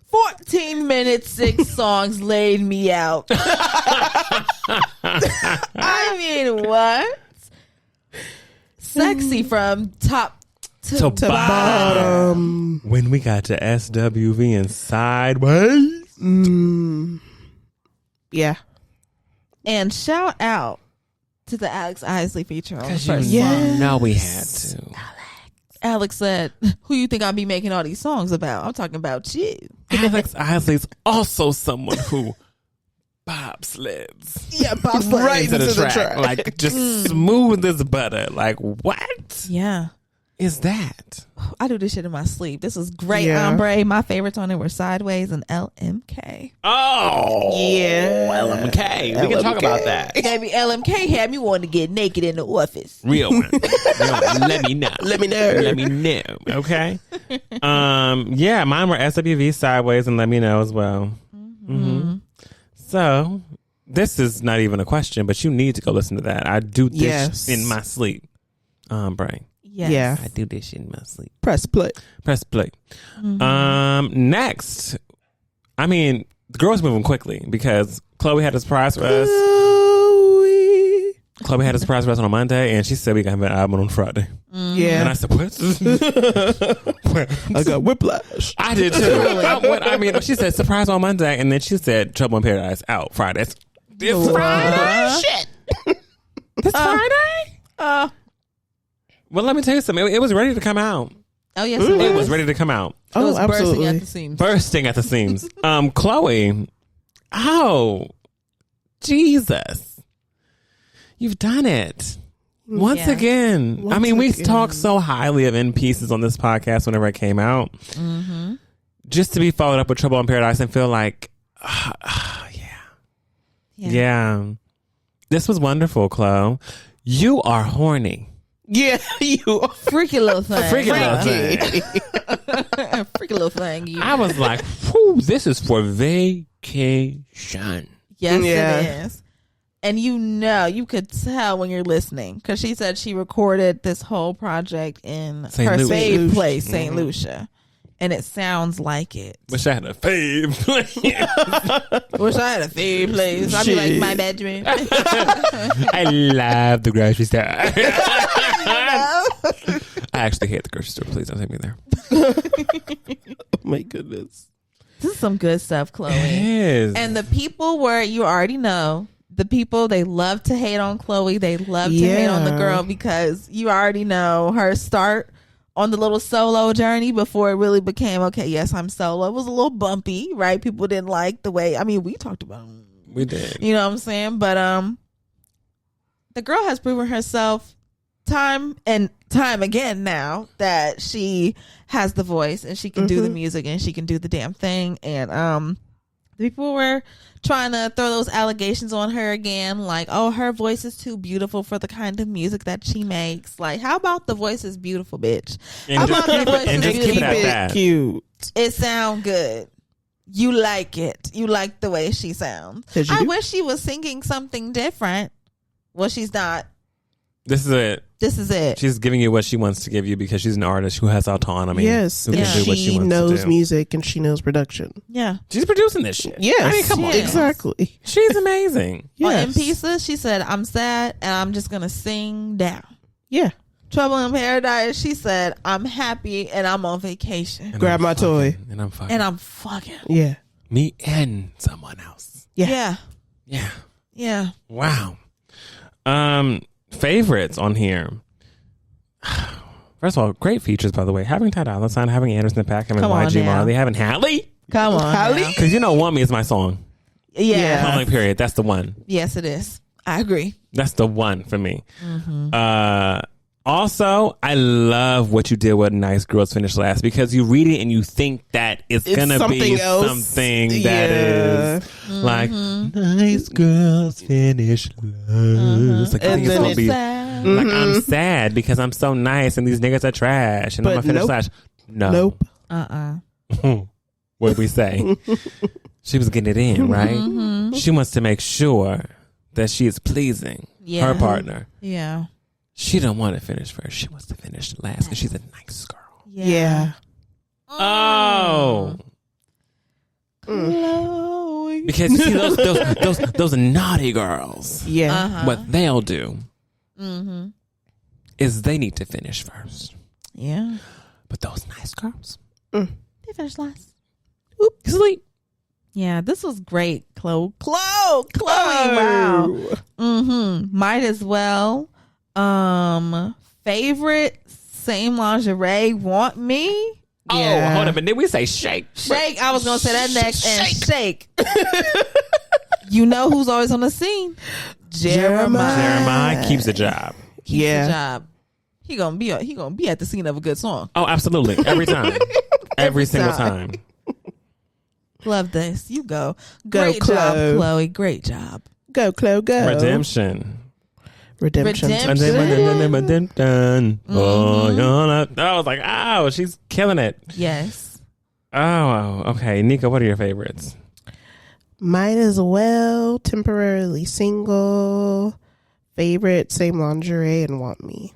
14 minutes, 6 songs laid me out. I mean, what? Sexy from top to bottom. When we got to SWV and Sideways. Yeah. And shout out to the Alex Isley feature on the first You song. know we had to. Alex said, who you think I'll be making all these songs about? I'm talking about you. Alex Isley's also someone who bobsleds. Yeah, Bob Right into the track. Like, just smooth as butter. Like, what Yeah. is that? I do this shit in my sleep. This was great, Yeah. Ambré. My favorites on it were Sideways and LMK. Oh, Yeah. LMK. We can talk about that. Baby, LMK had me wanting to get naked in the office. Real one. Let me know. Let me know. Let me know. Okay. Yeah, mine were SWV, Sideways, and Let Me Know as well. So this is not even a question, but you need to go listen to that. I do this in my sleep. Ambré. Yes. Yeah. I do this shit in my sleep. Press play. Press play. Next, I mean, the girls moving quickly because Chlöe had a surprise for us. Chlöe had a surprise for us on Monday, and she said we got an album on Friday. Yeah. And I said, what? I got whiplash. I did too. I mean, she said surprise on Monday, and then she said Trouble in Paradise out Friday. It's Friday? Shit. This Friday? Well, let me tell you something. It was ready to come out. Oh, yes, It was ready to come out. It was bursting absolutely. at the seams. Bursting at the seams. Chlöe. Oh, Jesus. You've done it. Once again. I mean, we talk so highly of end pieces on this podcast whenever it came out. Just to be followed up with Trouble in Paradise and feel like, yeah. This was wonderful, Chlöe. You are horny. Yeah, you are. Freaky little thing. Freaky little thing. Freaky little thing. You. I was like, whew, this is for vacation. Yes, Yeah. it is. And you could tell when you're listening because she said she recorded this whole project in St. her Lucia. safe place, St. Lucia. and it sounds like it. Wish I had a fave. Wish I had a fave place. I'd be like, my bedroom. I love the grocery store. I actually hate the grocery store. Please don't take me there. Oh my goodness. This is some good stuff, Chlöe. It is. And the people where you already know, the people, they love to hate on Chlöe. They love to hate on the girl because you already know her start on the little solo journey before it really became, okay, yes, I'm solo. It was a little bumpy, right? People didn't like the way, I mean, we talked about it. We did. You know what I'm saying? But the girl has proven herself time and time again now that she has the voice and she can do the music and she can do the damn thing. And people were trying to throw those allegations on her again, like, oh, her voice is too beautiful for the kind of music that she makes. Like, how about the voice is beautiful, bitch? And How just about the keep it- voice and is just keep it at beautiful? that. Cute. It sound good. You like it. You like the way she sounds. Did you I do? wish she was singing something different. Well, she's not. This is it. This is it. She's giving you what she wants to give you because she's an artist who has autonomy. Yes, Who and can do what she she wants knows to do. music and she knows production. Yeah. She's producing this shit. Yes, I mean, come on. Yes. exactly. She's amazing. On Yes. M-Pesa, she said, I'm sad and I'm just going to sing down. Yeah. Trouble in Paradise, she said, I'm happy and I'm on vacation. And Grab I'm my toy. fucking- And I'm fucking. And I'm fucking. Yeah. Me and someone else. Yeah. Yeah. Yeah. Yeah. Wow. Favorites on here. First of all, great features, by the way. Having Ty Dolla $ign, having Anderson .Paak, having Come on YG now. Marley, having Halle. Come on. Halle? now. Because you know, Want Me is my song. Yeah. Only period. That's the one. Yes, it is. I agree. That's the one for me. Also, I love what you did with Nice Girls Finish Last because you read it and you think that it's gonna be something else. something that Yeah. is like Nice Girls Finish Last. Like, I think And it's then gonna it's be sad. like I'm sad because I'm so nice and these niggas are trash and I'm But gonna finish nope. Slash. No. Nope. What did we say? She was getting it in, right? She wants to make sure that she is pleasing Yeah. her partner. Yeah. She don't want to finish first. She wants to finish last because she's a nice girl. Yeah. Oh, Chloe. because you see those naughty girls. Yeah. Uh-huh. What they'll do is they need to finish first. Yeah. But those nice girls, They finished last. sleep. Yeah, this was great, Chloe. Chloe, wow. Might as well. Favorite same lingerie. Want Me? Oh, hold up! And then we say shake. Shake. I was gonna say that next. And shake. You know who's always on the scene? Jeremiah. Jeremiah keeps the job. Keeps Yeah. the job. He gonna be at the scene of a good song. Oh, absolutely. Every time. Every single time. Love this. You go. Go, Great job, Chloe. Chloe. Great job. Go, Chloe, go. Redemption. Redemption. And then oh, I was like, oh, she's killing it. Yes. Oh, okay. Nika, what are your favorites? Might as well. Temporarily single. Favorite, same lingerie, and Want Me.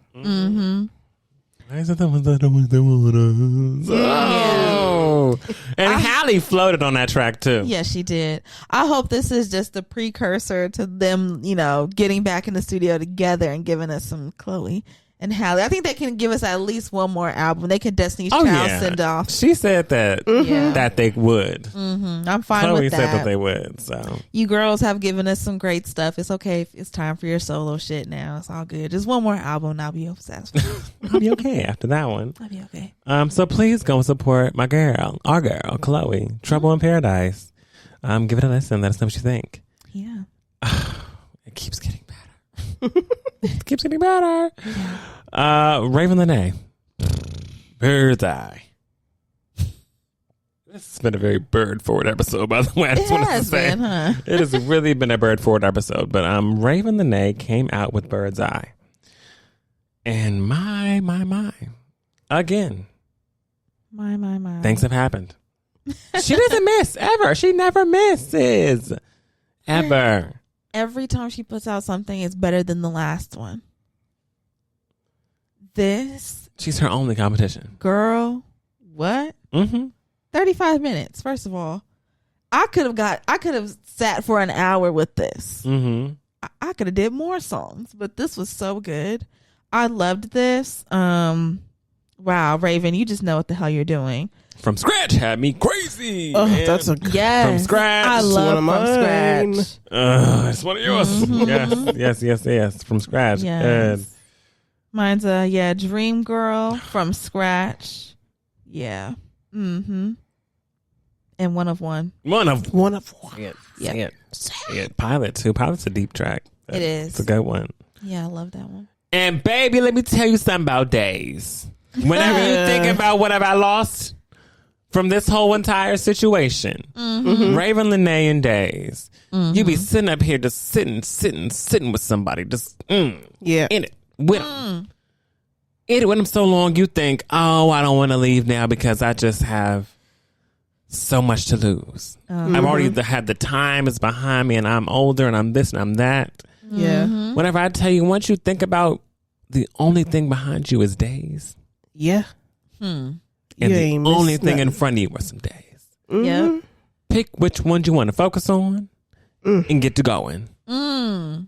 Oh, and Halle floated on that track too. Yes, she did. I hope this is just a precursor to them, getting back in the studio together and giving us some Chloe and Halle. I think they can give us at least one more album. They can Destiny's Child send off. She said that Yeah. that they would. I'm fine Chloe with said that that. they would. So You girls have given us some great stuff. It's okay if it's time for your solo shit now. It's all good. Just one more album and I'll be satisfied. I'll be okay after that one. I'll be okay. So please go and support our girl, Chloe, Trouble in Paradise. Give it a listen. Let us know what you think. Yeah. It keeps getting better. It keeps getting better. Ravyn Lenae. Bird's Eye. This has been a very bird forward episode, by the way. I just It wanted to has say been, huh? it has really been a bird forward episode. But Ravyn Lenae came out with Bird's Eye. And my. Again. My. Things have happened. She doesn't miss ever. She never misses. Ever. Every time she puts out something, it's better than the last one. This She's her only competition. girl What? 35 minutes. First of all, I could have sat for an hour with this. I could have did more songs, but this was so good. I loved this. Wow, Ravyn, you just know what the hell you're doing. From Scratch had me crazy. Oh, man. that's a From Scratch. I love From mine. Scratch. It's one of yours. Yes. From Scratch. Yes. Mine's Dream Girl from Scratch. Yeah. And One of One. One of One. Say it. Pilot too. Pilot's a deep track. It is. It's a good one. Yeah, I love that one. And baby, let me tell you something about days. Whenever you think about what have I lost from this whole entire situation, Ravyn, Lenae, and Days, you be sitting up here just sitting with somebody, just in it with them. In it with them so long, you think, oh, I don't want to leave now because I just have so much to lose. I've already had the time is behind me, and I'm older, and I'm this and I'm that. Yeah. Whenever I tell you, once you think about the only thing behind you is days. Yeah. And the only thing in front of you are some days. Yeah. Pick which ones you want to focus on and get to going. Ravyn,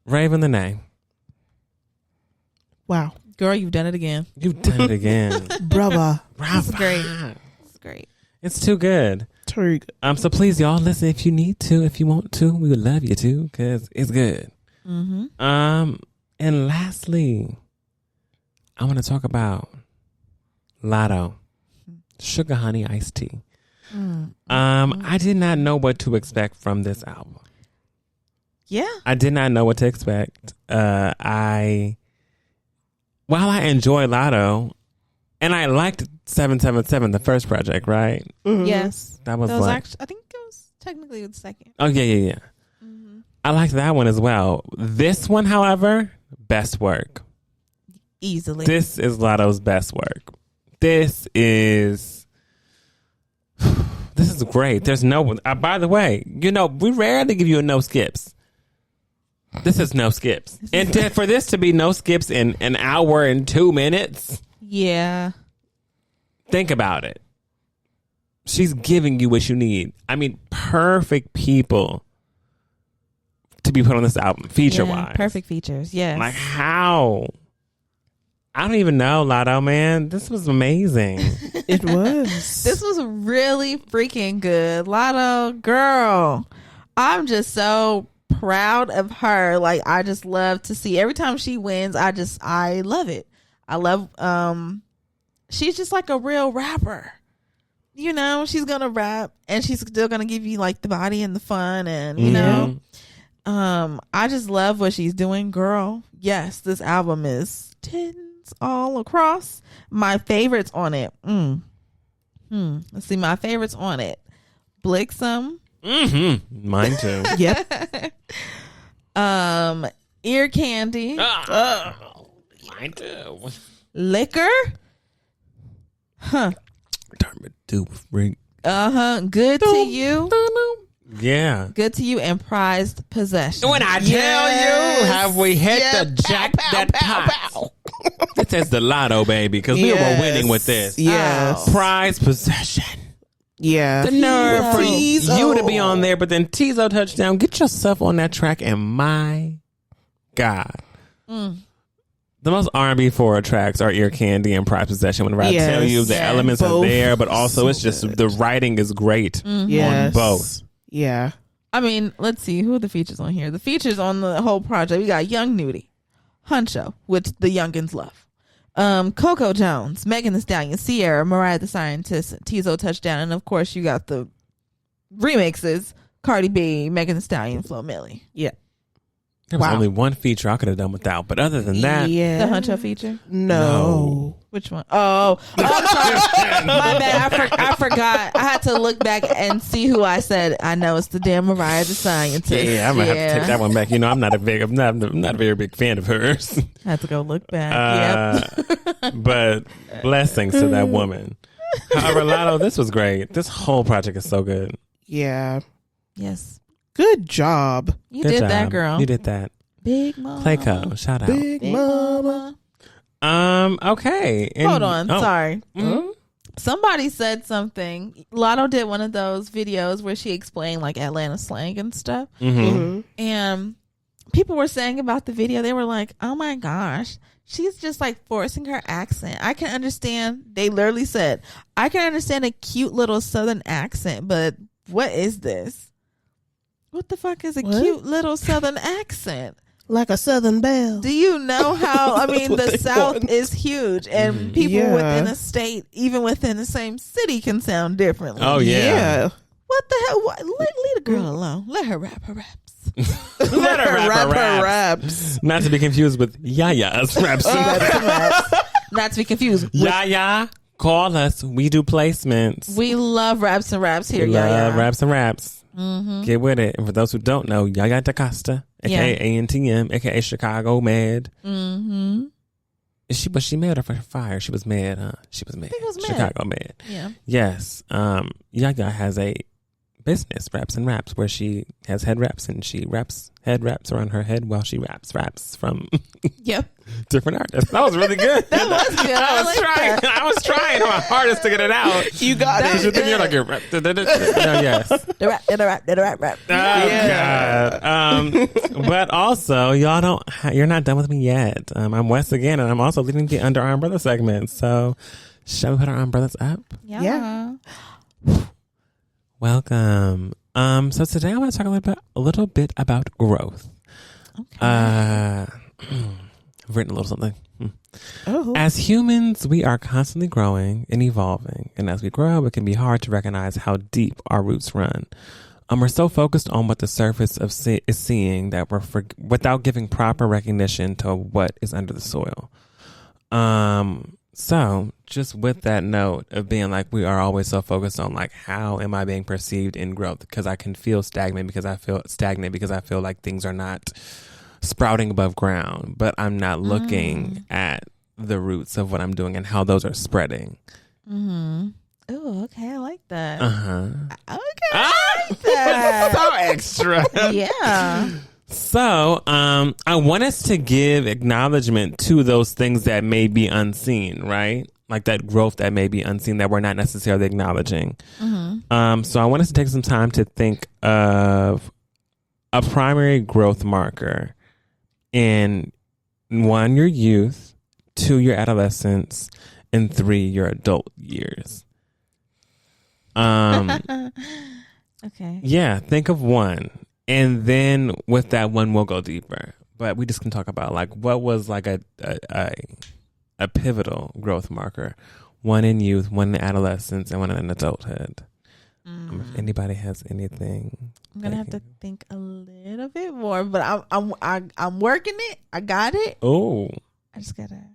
Lenae. Wow. Girl, you've done it again. You've done it again. Brother. It's great. It's great. It's too good. Too good. So please, y'all, listen if you need to, if you want to. We would love you to because it's good. And lastly, I want to talk about Latto, Sugar Honey Iced Tea. I did not know what to expect from this album. Yeah. I did not know what to expect. While I enjoy Latto, and I liked 777, the first project, right? Yes. That was actually, I think it was technically the second. Oh, yeah. I liked that one as well. This one, however, best work. Easily. This is Latto's best work. This is great. There's no, by the way, we rarely give you a no skips. This is no skips. And for this to be no skips in an hour and 2 minutes. Yeah. Think about it. She's giving you what you need. I mean, perfect people to be put on this album, feature-wise. Perfect features, yes. Like, how? I don't even know, Latto, man. This was amazing. It was. This was really freaking good. Latto, girl, I'm just so proud of her. Like, I just love to see every time she wins. I love it. I love, she's just like a real rapper. She's gonna rap and she's still gonna give you like the body and the fun and you know. I just love what she's doing, girl. Yes, this album is 10s all across. My favorites on it. Let's see, my favorites on it. Blixum. Mine too. Yep. Ear Candy. Mine too. Liquor. Good to you. Yeah. Good to you and Prized Possession. When I tell you, have we hit the jackpot? It says the Latto, baby, because we were winning with this. Yes. Prized Possession. Yeah. The nerve for you to be on there, but then Tizo touchdown. Get yourself on that track, and my God. The most R&B forward tracks are Ear Candy and Prized Possession. Whenever I tell you the elements are there, but also it's just the writing is great on both. Yeah. I mean, let's see. Who are the features on here? The features on the whole project. We got Young Nudie, Huncho, which the youngins love. Coco Jones, Megan Thee Stallion, Sierra, Mariah the Scientist, Tizo Touchdown, and of course you got the remixes, Cardi B, Megan Thee Stallion, Flo Milli. Yeah. There was only one feature I could have done without, but other than that, the Huncho feature. No. Which one? Oh, I'm sorry. My bad. I forgot. I had to look back and see who I said. I know it's the damn Mariah the Scientist. Yeah, I'm gonna have to take that one back. I'm not a very big fan of hers. I had to go look back. But blessings to that woman. However, Latto, this was great. This whole project is so good. Yeah. Yes. Good job. You Good did job. that, girl. You did that. Big Mama. Playco, shout out. Big Mama. Okay. Hold on. Sorry. Somebody said something. Latto did one of those videos where she explained like Atlanta slang and stuff. And people were saying about the video, they were like, oh my gosh, she's just like forcing her accent. I can understand, they literally said, I can understand a cute little southern accent, but what is this? What the fuck is a cute little southern accent? Like a Southern belle. Do you know how, I mean, the South want. is huge, and people within a state, even within the same city, can sound differently. Oh, yeah. What the hell? Leave the girl alone. Let her rap her raps. Let her rap her raps. Not to be confused with Yaya's raps. Not to be confused with Yaya, call us. We do placements. We love raps and raps here, We love Yaya. raps and raps. Get with it. And for those who don't know, Yaya DaCosta, aka ANTM, aka Chicago Mad. Was she mad or for fire? She was mad, huh? She was mad. I think it was mad. Chicago Mad. Yeah. Yes. Yaya has a business, Raps and Raps, where she has head wraps and she wraps head wraps around her head while she raps from different artists. That was really good. That was good. I was trying my hardest to get it out. You got it. Then you're like, yes. The rap. Oh, God. But also, you're not done with me yet. I'm Wes again, and I'm also leading the Under Our Umbrella segment. So, shall we put our umbrellas up? Yeah. Welcome. So today I want to talk a little bit about growth. Okay. I've written a little something. Oh. As humans, we are constantly growing and evolving. And as we grow, it can be hard to recognize how deep our roots run. We're so focused on what the surface is seeing that without giving proper recognition to what is under the soil. So just with that note of being like, we are always so focused on like, how am I being perceived in growth? Because I can feel stagnant because I feel like things are not sprouting above ground, but I'm not looking at the roots of what I'm doing and how those are spreading. Oh, okay. I like that. Okay. I like that. So extra. Yeah. So, I want us to give acknowledgement to those things that may be unseen, right? Like that growth that may be unseen that we're not necessarily acknowledging. So I want us to take some time to think of a primary growth marker in 1, your youth, 2, your adolescence, and 3, your adult years. Okay. Yeah, think of one. And then with that one, we'll go deeper. But we just can talk about like what was like a pivotal growth marker. 1 in youth, 1 in adolescence, and 1 in adulthood. If anybody has anything, I'm gonna have to think a little bit more, but I'm working it. I got it. Oh, I just gotta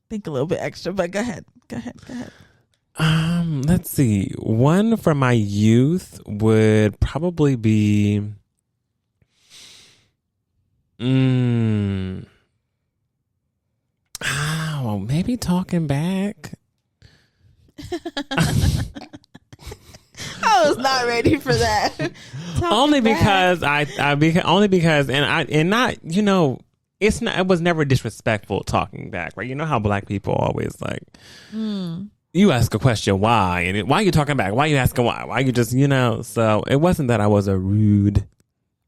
think a little bit extra. But go ahead. Let's see. One for my youth would probably be maybe talking back. I was not ready for that. Only because it was never disrespectful talking back, right? You know how black people always like you ask a question, why? And why are you talking back? Why are you asking why? Why are you just, so it wasn't that I was a rude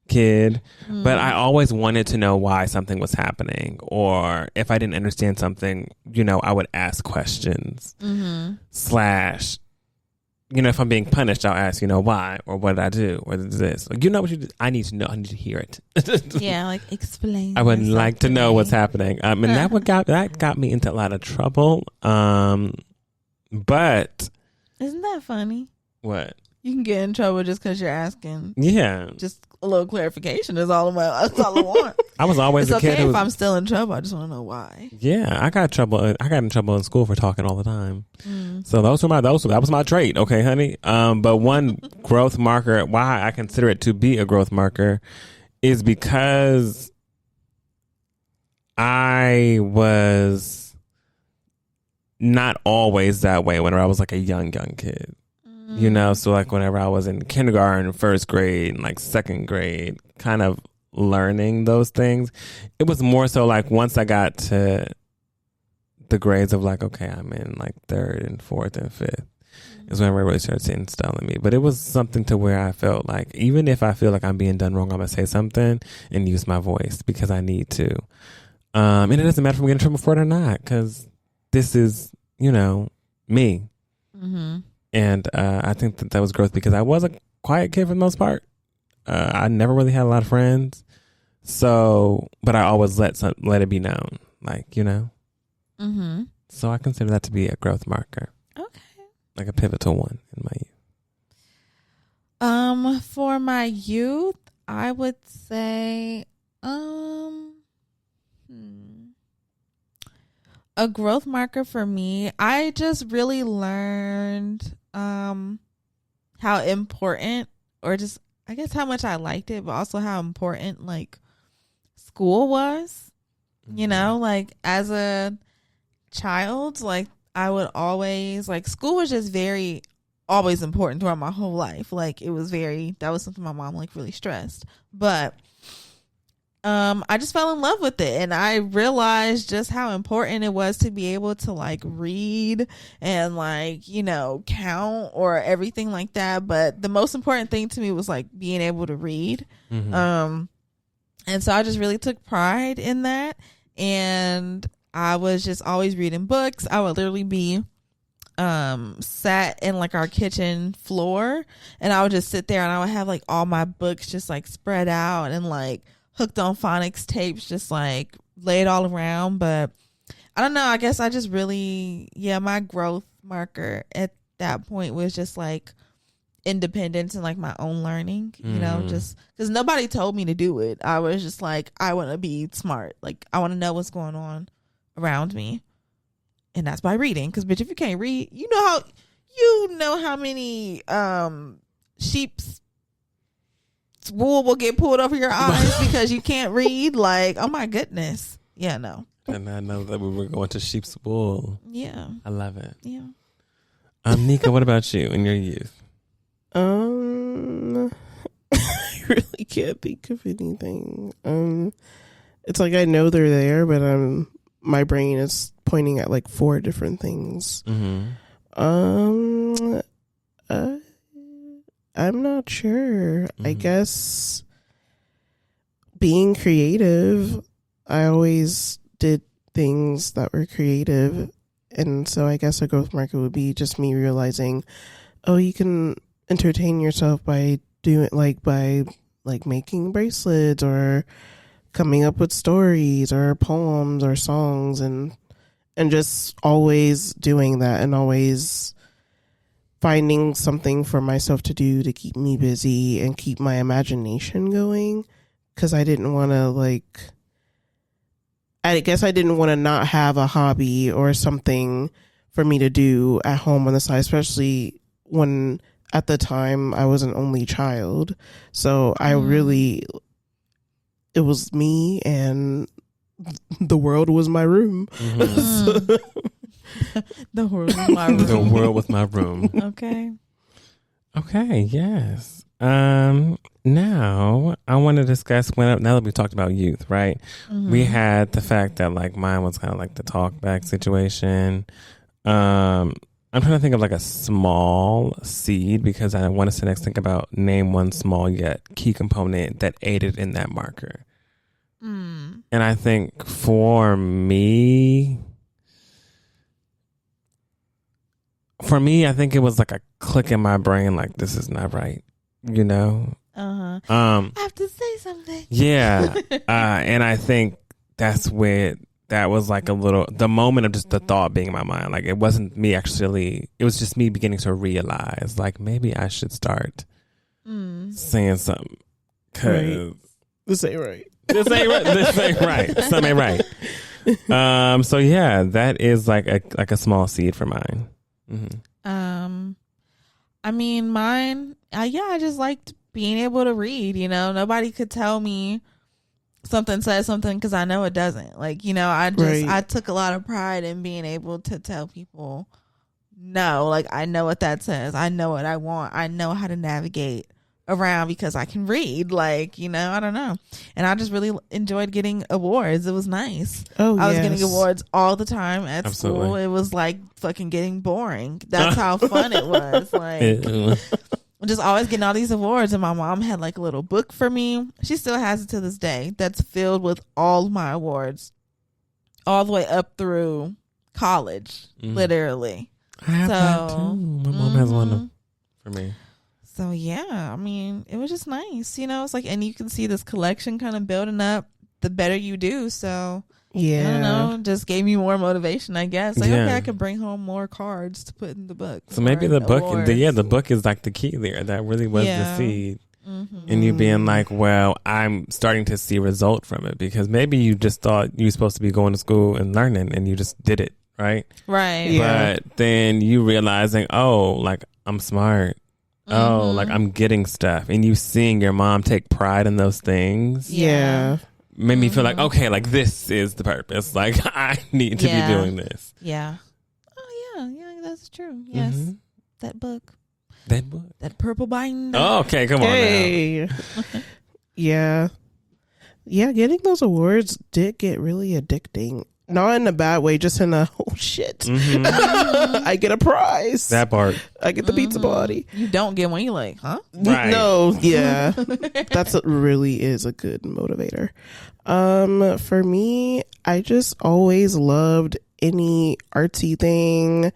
kid, but I always wanted to know why something was happening. Or if I didn't understand something, I would ask questions. Slash, if I'm being punished, I'll ask, why? Or what did I do? Or this? What you did? I need to know. I need to hear it. Yeah, like explain. I would like to know what's happening. And that got me into a lot of trouble. But isn't that funny? What? You can get in trouble just because you're asking. Yeah. Just a little clarification is all that's all I want. I was always it's a kid okay if I'm still in trouble. I just want to know why. Yeah, I got in trouble in school for talking all the time. So that was my trait. Okay, honey. But one growth marker, why I consider it to be a growth marker, is because I was not always that way whenever I was like a young kid. So like whenever I was in kindergarten, first grade, and like second grade, kind of learning those things, it was more so like once I got to the grades of like, okay, I'm in like 3rd and 4th and 5th is when I really started to instill in me. But it was something to where I felt like, even if I feel like I'm being done wrong, I'm going to say something and use my voice because I need to. And it doesn't matter if I'm getting in trouble for it or not, because this is, you know, me. Mm-hmm. And I think that was growth because I was a quiet kid for the most part. I never really had a lot of friends. So, but I always let it be known, like, you know. Mm-hmm. So I consider that to be a growth marker. Okay. Like a pivotal one in my youth. For my youth, I would say, a growth marker for me, I just really learned, how important, or just, I guess how much I liked it, but also how important like school was, you know, like as a child, like I would always, like, school was just always important throughout my whole life. Like it was that was something my mom like really stressed, but I just fell in love with it, and I realized just how important it was to be able to like read and like, you know, count or everything like that. But the most important thing to me was like being able to read. Mm-hmm. And so I just really took pride in that, and I was just always reading books. I would literally be sat in like our kitchen floor, and I would just sit there and I would have like all my books just like spread out and like hooked on phonics tapes, just like laid all around. But I don't know, I guess I just really, my growth marker at that point was just like independence and like my own learning, you know, just because nobody told me to do it. I was just like, I want to be smart, like I want to know what's going on around me, and that's by reading. Because bitch, if you can't read, you know how many sheep's wool will get pulled over your eyes because you can't read. Like, oh my goodness. Yeah, no. And I know that we were going to sheep's wool. Yeah. I love it. Yeah. Nika, what about you in your youth? I really can't think of anything. It's like I know they're there, but my brain is pointing at like 4 different things. Mm-hmm. I'm not sure. Mm-hmm. I guess being creative, I always did things that were creative. And so I guess a growth marker would be just me realizing, oh, you can entertain yourself by doing by making bracelets or coming up with stories or poems or songs, and just always doing that and always finding something for myself to do to keep me busy and keep my imagination going. Because I didn't want to I guess I didn't want to not have a hobby or something for me to do at home on the side, especially when at the time I was an only child. So it was me and the world was my room. Mm-hmm. The world was my room. The world was my room. Okay, yes. Now I want to discuss now that we talked about youth, right? Mm-hmm. We had the fact that like mine was kind of like the talk back situation. I'm trying to think of like a small seed, because I want us to next think about name one small yet key component that aided in that marker. And I think for me, I think it was like a click in my brain, like this is not right, you know? I have to say something. Yeah. And I think that's where that was like the moment of just the thought being in my mind. Like it wasn't me actually, it was just me beginning to realize like maybe I should start saying something. Cause this ain't right. This ain't right. This ain't right. Something ain't right. So yeah, that is like a small seed for mine. Mm-hmm. I mean, mine, I just liked being able to read, you know. Nobody could tell me something says something because I know it doesn't. Like, you know, I took a lot of pride in being able to tell people, no, like I know what that says. I know what I want. I know how to navigate around because I can read. Like, you know, I don't know. And I just really enjoyed getting awards. It was nice. Oh, I was yes. getting awards all the time at Absolutely. school. It was like fucking getting boring. That's how fun it was. Like, just always getting all these awards. And my mom had like a little book for me. She still has it to this day. That's filled with all my awards, all the way up through college, literally. I have that So, too. My mom has one for me. So yeah, I mean, it was just nice, you know. It's like, and you can see this collection kind of building up the better you do. So Yeah. I don't know, just gave me more motivation, I guess. Like, Yeah. okay, I could bring home more cards to put in the book. So maybe or the book, awards. the book is like the key there. That really was the seed. And you being like, well, I'm starting to see result from it, because maybe you just thought you were supposed to be going to school and learning and you just did it, right? Right. Yeah. But then you realizing, oh, like I'm smart. Oh, like I'm getting stuff. And you seeing your mom take pride in those things Yeah. made me feel like, okay, like this is the purpose. Like I need to be doing this. Yeah. Oh yeah, yeah, that's true. Yes. That book. That book. That purple binder. Oh, okay, come on now. Hey. Yeah. Yeah, getting those awards did get really addicting. Not in a bad way, just in a, oh shit. I get a prize. That part. I get the pizza party. You don't get one, you're like, huh? Right. No, yeah. That's what really is a good motivator. For me, I just always loved any artsy thing.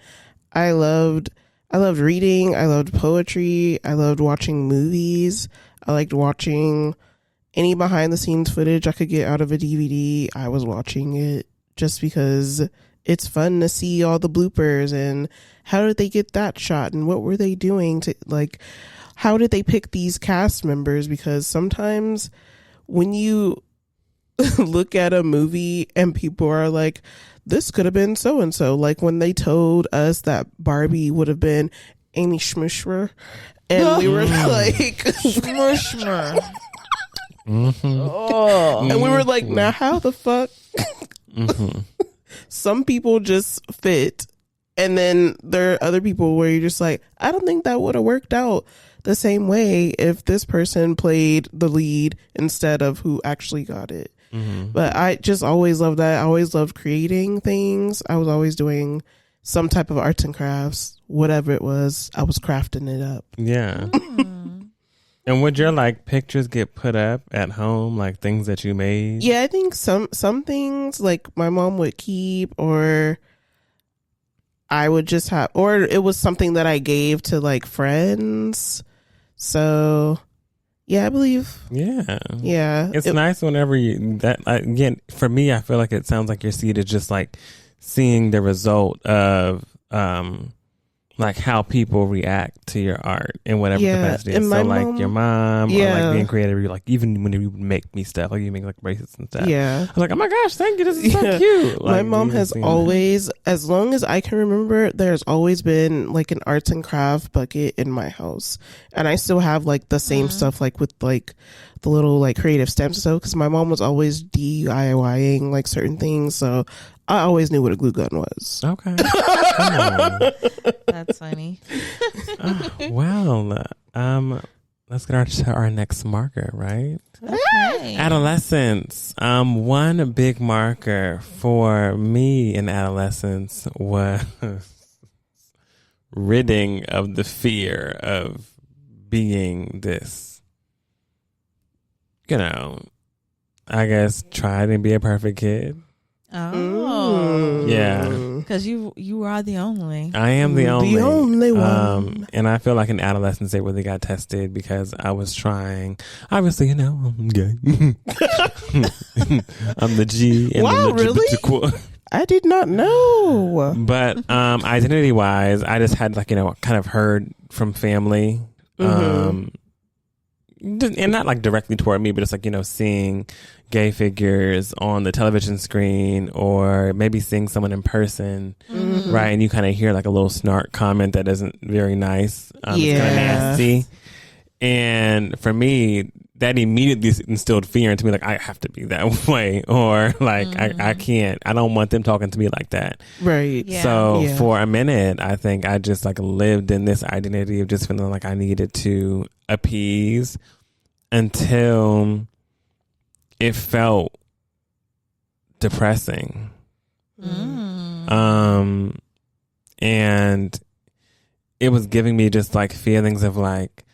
I loved reading. I loved poetry. I loved watching movies. I liked watching any behind the scenes footage I could get out of a DVD. I was watching it just because it's fun to see all the bloopers and how did they get that shot and what were they doing to, like, how did they pick these cast members? Because sometimes when you look at a movie and people are like, this could have been so and so, like when they told us that Barbie would have been Amy Schmushmer, and we were like, Schmushmer. and we were like, now how the fuck? Some people just fit, and then there are other people where you're just like, I don't think that would have worked out the same way if this person played the lead instead of who actually got it. But I just always loved that. I always loved creating things. I was always doing some type of arts and crafts, whatever it was. I was crafting it up. Yeah. And would your like pictures get put up at home, like things that you made? Yeah, I think some things like my mom would keep, or I would just have, or it was something that I gave to like friends. So yeah, I believe. Yeah. Yeah. It's nice whenever you, that, again, for me, I feel like it sounds like your seed is just like seeing the result of, like how people react to your art in whatever capacity. And So my like mom, your mom, or yeah. like being creative, you're like, even when you make me stuff, like you make like bracelets and stuff. Yeah. I was like, oh my gosh, thank you. This is so cute. My Like, mom even has seeing always, as long as I can remember, there's always been like an arts and craft bucket in my house. And I still have like the same stuff, like with like the little like creative stamps and stuff, because my mom was always DIYing like certain things. So I always knew what a glue gun was. Okay. Come on. That's funny. Well, let's get to our next marker, right? Okay. Adolescence. One big marker for me in adolescence was ridding of the fear of being this, you know, I guess try to be a perfect kid. Oh. Yeah. Because you are the only. I am the only. The only one. And I feel like in adolescence they really got tested because I was trying. Obviously, you know, I'm gay. I'm the G. And Wow, the really? I did not know. But identity wise, I just had like, you know, kind of heard from family. And not like directly toward me, but it's like, you know, seeing gay figures on the television screen or maybe seeing someone in person, right? And you kind of hear like a little snark comment that isn't very nice. It's kind of nasty. And for me, that immediately instilled fear into me. Like, I have to be that way, or like, I can't. I don't want them talking to me like that. Right. Yeah. So for a minute, I think I just like lived in this identity of just feeling like I needed to appease until it felt depressing. And it was giving me just like feelings of like,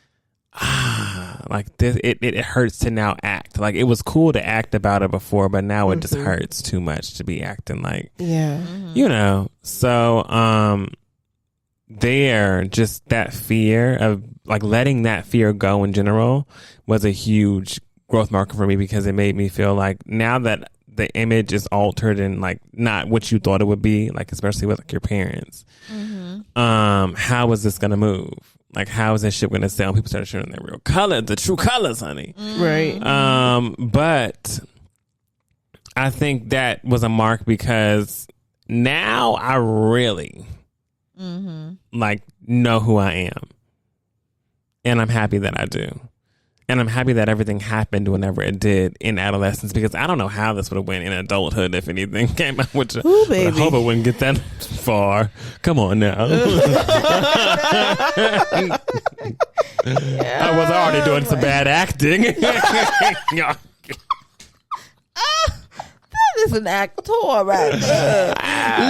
like this, it hurts to now act. Like, it was cool to act about it before, but now it just hurts too much to be acting like, you know. So there, just that fear of like letting that fear go in general was a huge growth marker for me, because it made me feel like now that the image is altered and like not what you thought it would be, like especially with like your parents, how is this gonna move? Like, how is this shit gonna sell? People start showing their real color, the true colors, honey. Right. But I think that was a mark, because now I really like know who I am, and I'm happy that I do. And I'm happy that everything happened whenever it did in adolescence, because I don't know how this would have went in adulthood if anything came out. Which I hope it wouldn't get that far. Come on now. I was already doing some bad acting. That is an actor right there.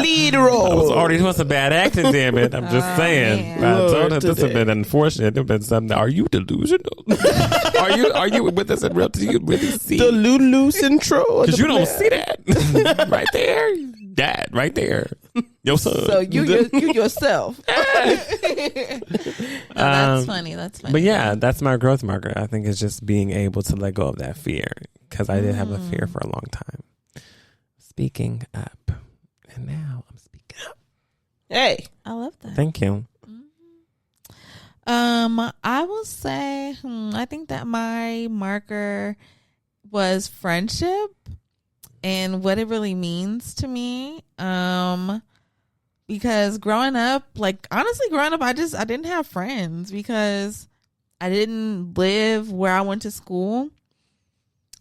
Lead role. I was already doing some bad acting, damn it. I'm just saying. I told her this would have been unfortunate. It would have been something. Are you delusional? Are you with us in real? Do you really see the Lulu Central? Because you don't see that right there. That right there. Your son. So you yourself. That's funny. That's funny. But yeah, that's my growth marker. I think it's just being able to let go of that fear, because I did have a fear for a long time. Speaking up. And now I'm speaking up. Hey. I love that. Thank you. I will say, I think that my marker was friendship and what it really means to me. Because growing up, I didn't have friends, because I didn't live where I went to school.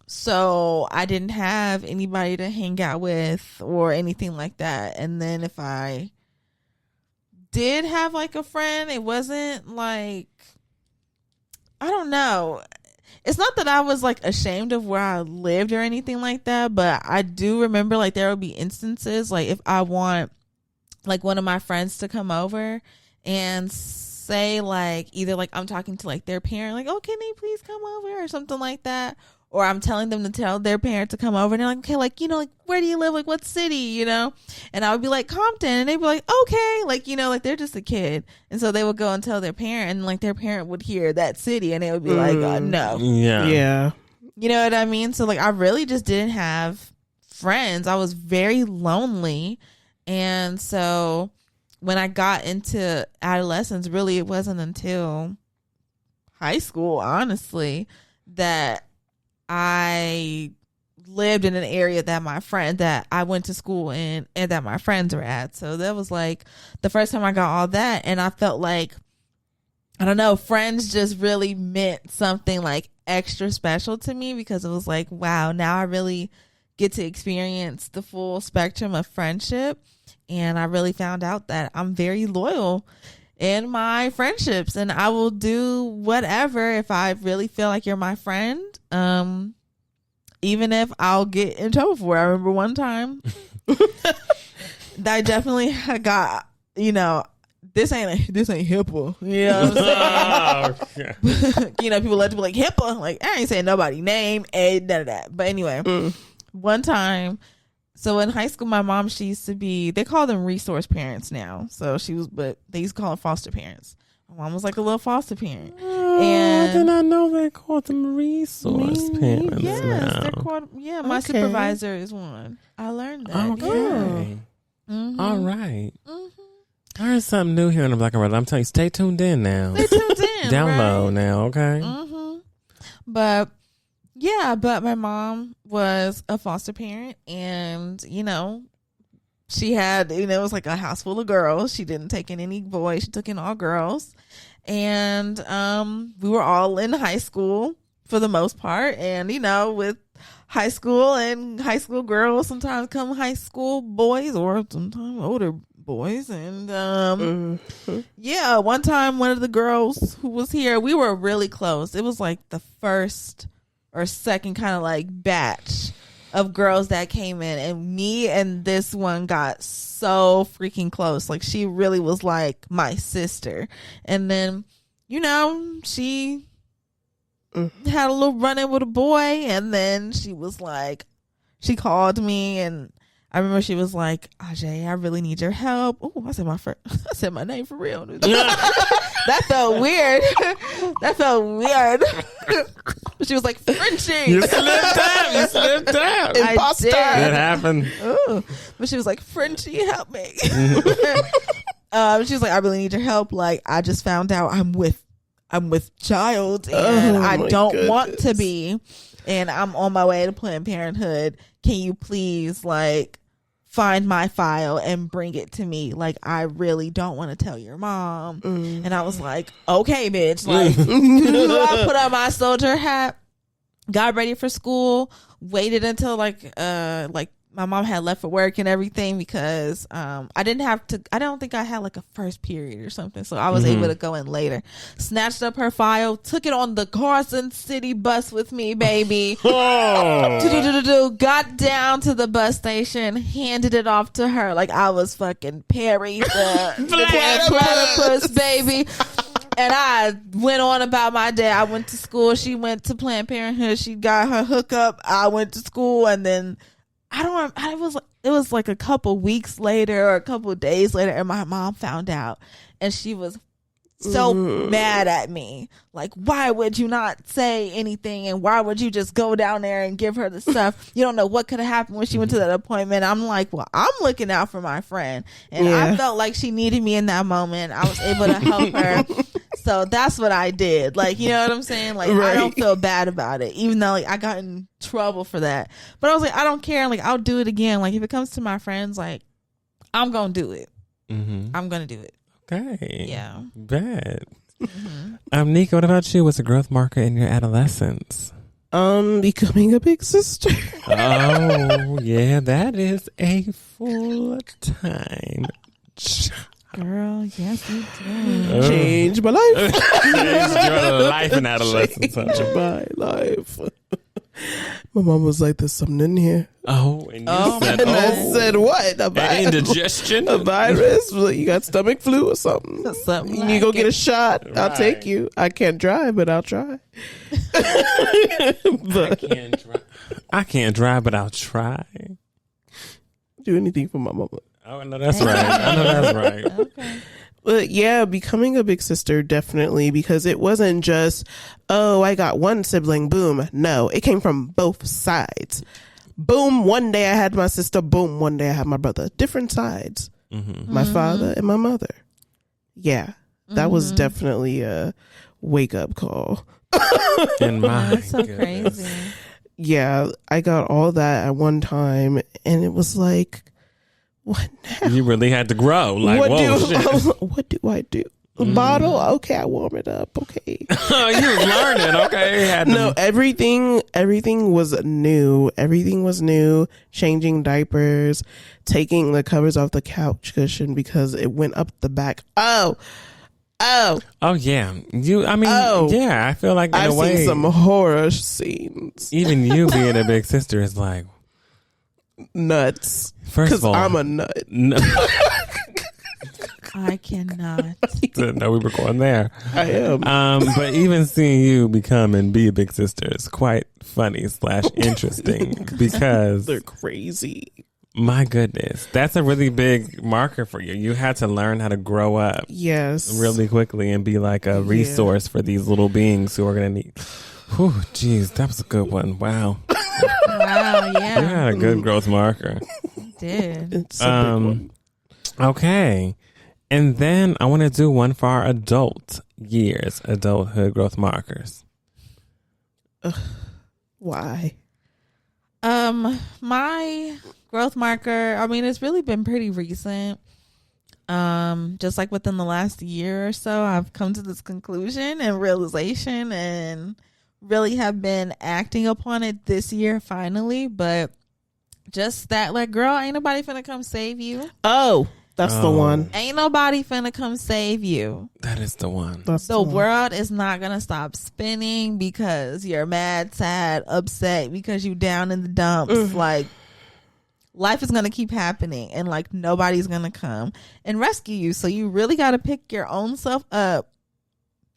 So I didn't have anybody to hang out with or anything like that. And then if I did have like a friend, it wasn't like, I don't know. It's not that I was like ashamed of where I lived or anything like that, but I do remember like there would be instances like if I want like one of my friends to come over and say like either like I'm talking to like their parent, like, oh, can they please come over or something like that. Or I'm telling them to tell their parent to come over, and they're like, okay, like, you know, like, where do you live? Like, what city, you know? And I would be like, Compton. And they'd be like, okay. Like, you know, like, they're just a kid. And so they would go and tell their parent, and like, their parent would hear that city, and they would be like, no. Yeah. Yeah. You know what I mean? So, like, I really just didn't have friends. I was very lonely. And so when I got into adolescence, really, it wasn't until high school, honestly, that I lived in an area that I went to school in and that my friends were at. So that was like the first time I got all that. And I felt like, I don't know, friends just really meant something like extra special to me, because it was like, wow, now I really get to experience the full spectrum of friendship. And I really found out that I'm very loyal in my friendships, and I will do whatever if I really feel like you're my friend. Even if I'll get in trouble for it. I remember one time I definitely got, you know, this ain't HIPAA. You know what I'm saying? You know, people like to be like, HIPAA. Like, I ain't saying nobody's name and none of that. But anyway, one time, so in high school, my mom, she used to be, they call them resource parents now. So but they used to call them foster parents. My mom was like a little foster parent. And I did not know they called them resource parents. Yes, now. they're called, my supervisor is one. I learned that. Okay. Yeah. All right. I heard something new here in the Black and Red. I'm telling you, stay tuned in now. Stay tuned in. Download right? now, okay? But my mom was a foster parent, and, you know, she had, you know, it was like a house full of girls. She didn't take in any boys. She took in all girls. And we were all in high school for the most part. And, with high school and high school girls sometimes come high school boys or sometimes older boys. And one time one of the girls who was here, we were really close. It was like the first or second kind of like batch of girls that came in, and me and this one got so freaking close. Like, she really was like my sister. And then she had a little run-in with a boy, and then she was like, she called me, and I remember she was like, Ajay, I really need your help. Oh, I said my name for real. That felt weird. She was like, Frenchie. You slipped out. I did. It happened. Ooh. But she was like, Frenchie, help me. She was like, I really need your help. Like, I just found out I'm with child, and I don't want to be, and I'm on my way to Planned Parenthood. Can you please like find my file and bring it to me? Like, I really don't want to tell your mom. And I was like, okay, bitch. Like, I put on my soldier hat, got ready for school, waited until like my mom had left for work and everything, because I don't think I had like a first period or something, so I was able to go in later. Snatched up her file, took it on the Carson City bus with me, baby. Got down to the bus station, handed it off to her like I was fucking Perry the platypus, baby. And I went on about my day. I went to school, she went to Planned Parenthood, she got her hookup, I went to school, and then it was like a couple weeks later or a couple days later, and my mom found out, and she was so mad at me. Like, why would you not say anything, and why would you just go down there and give her the stuff? You don't know what could have happened when she went to that appointment. I'm like, well, I'm looking out for my friend, and I felt like she needed me in that moment. I was able to help her. So that's what I did. Like, you know what I'm saying? Like, I don't feel bad about it, even though like I got in trouble for that. But I was like, I don't care. Like, I'll do it again. Like, if it comes to my friends, like, I'm going to do it. I'm going to do it. Okay. Yeah. Bad. Nika, what about you? What's a growth marker in your adolescence? Becoming a big sister. Oh, yeah, that is a full-time Girl, yes, you did. Change my life. Changed your life in adolescence. Change my life. My mom was like, there's something in here. Oh, and you said, and I said, what? Indigestion? A virus? You got stomach flu or something? Something You go get a shot. Right. I'll take you. I can't drive, but I'll try. I can't drive, but I'll try. Do anything for my mama. Oh, I know that's right. Okay. But yeah, becoming a big sister, definitely, because it wasn't just, oh, I got one sibling, boom. No, it came from both sides. Boom, one day I had my sister, boom, one day I had my brother. Different sides. My father and my mother. Yeah, that was definitely a wake-up call. And That's so crazy. Yeah, I got all that at one time, and it was like, what now? You really had to grow. Like, what shit. do I do? A bottle? Okay, I warm it up. Okay. You was learning. Okay. No, everything was new. Everything was new. Changing diapers, taking the covers off the couch cushion because it went up the back. Oh, yeah. Yeah, I feel like in I've a way, seen some horror scenes. even you being a big sister is like, Nuts. first of all, I'm a nut. I cannot. No, we were going there. I am. But even seeing you become and be a big sister is quite funny / interesting because They're crazy. my goodness, that's a really big marker for you. You had to learn how to grow up Yes. really quickly and be like a resource for these little beings who are going to need. Whew, geez, that was a good one. Wow. Wow, You yeah. had a good growth marker. Did. It's a big one. Okay. And then I want to do one for our adulthood growth markers. Why? My growth marker, I mean, it's really been pretty recent. Just like within the last year or so, I've come to this conclusion and realization and really have been acting upon it this year finally, but just that, like, girl, ain't nobody finna come save you. Oh, that's the one. Ain't nobody finna come save you. That is the one. That's The world is not gonna stop spinning because you're mad, sad, upset, because you down in the dumps. Like, life is gonna keep happening, and like nobody's gonna come and rescue you. So you really gotta pick your own self up.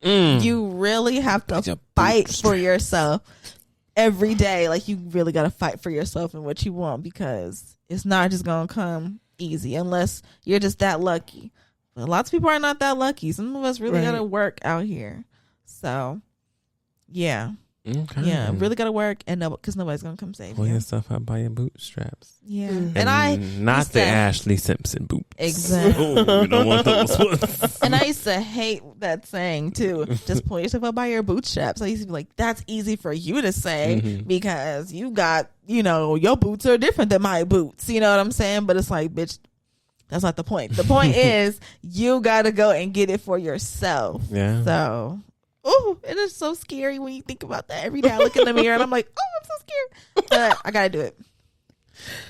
You really have to fight for yourself every day. Like, you really gotta fight for yourself and what you want, because it's not just gonna come easy unless you're just that lucky. But lots of people are not that lucky. Some of us really gotta work out here. So yeah. Okay. Yeah, really gotta work, and because nobody's gonna come save Pull you. yourself up by your bootstraps. Yeah, And I not the Ashley Simpson boots. Exactly. Oh, you don't want those ones. And I used to hate that saying too. Just pull yourself up by your bootstraps. I used to be like, that's easy for you to say because you got, your boots are different than my boots. You know what I'm saying? But it's like, bitch, that's not the point. The point is you gotta go and get it for yourself. Yeah. So, it is so scary when you think about that every day. I look in the mirror and I'm like, I'm so scared. But I gotta do it.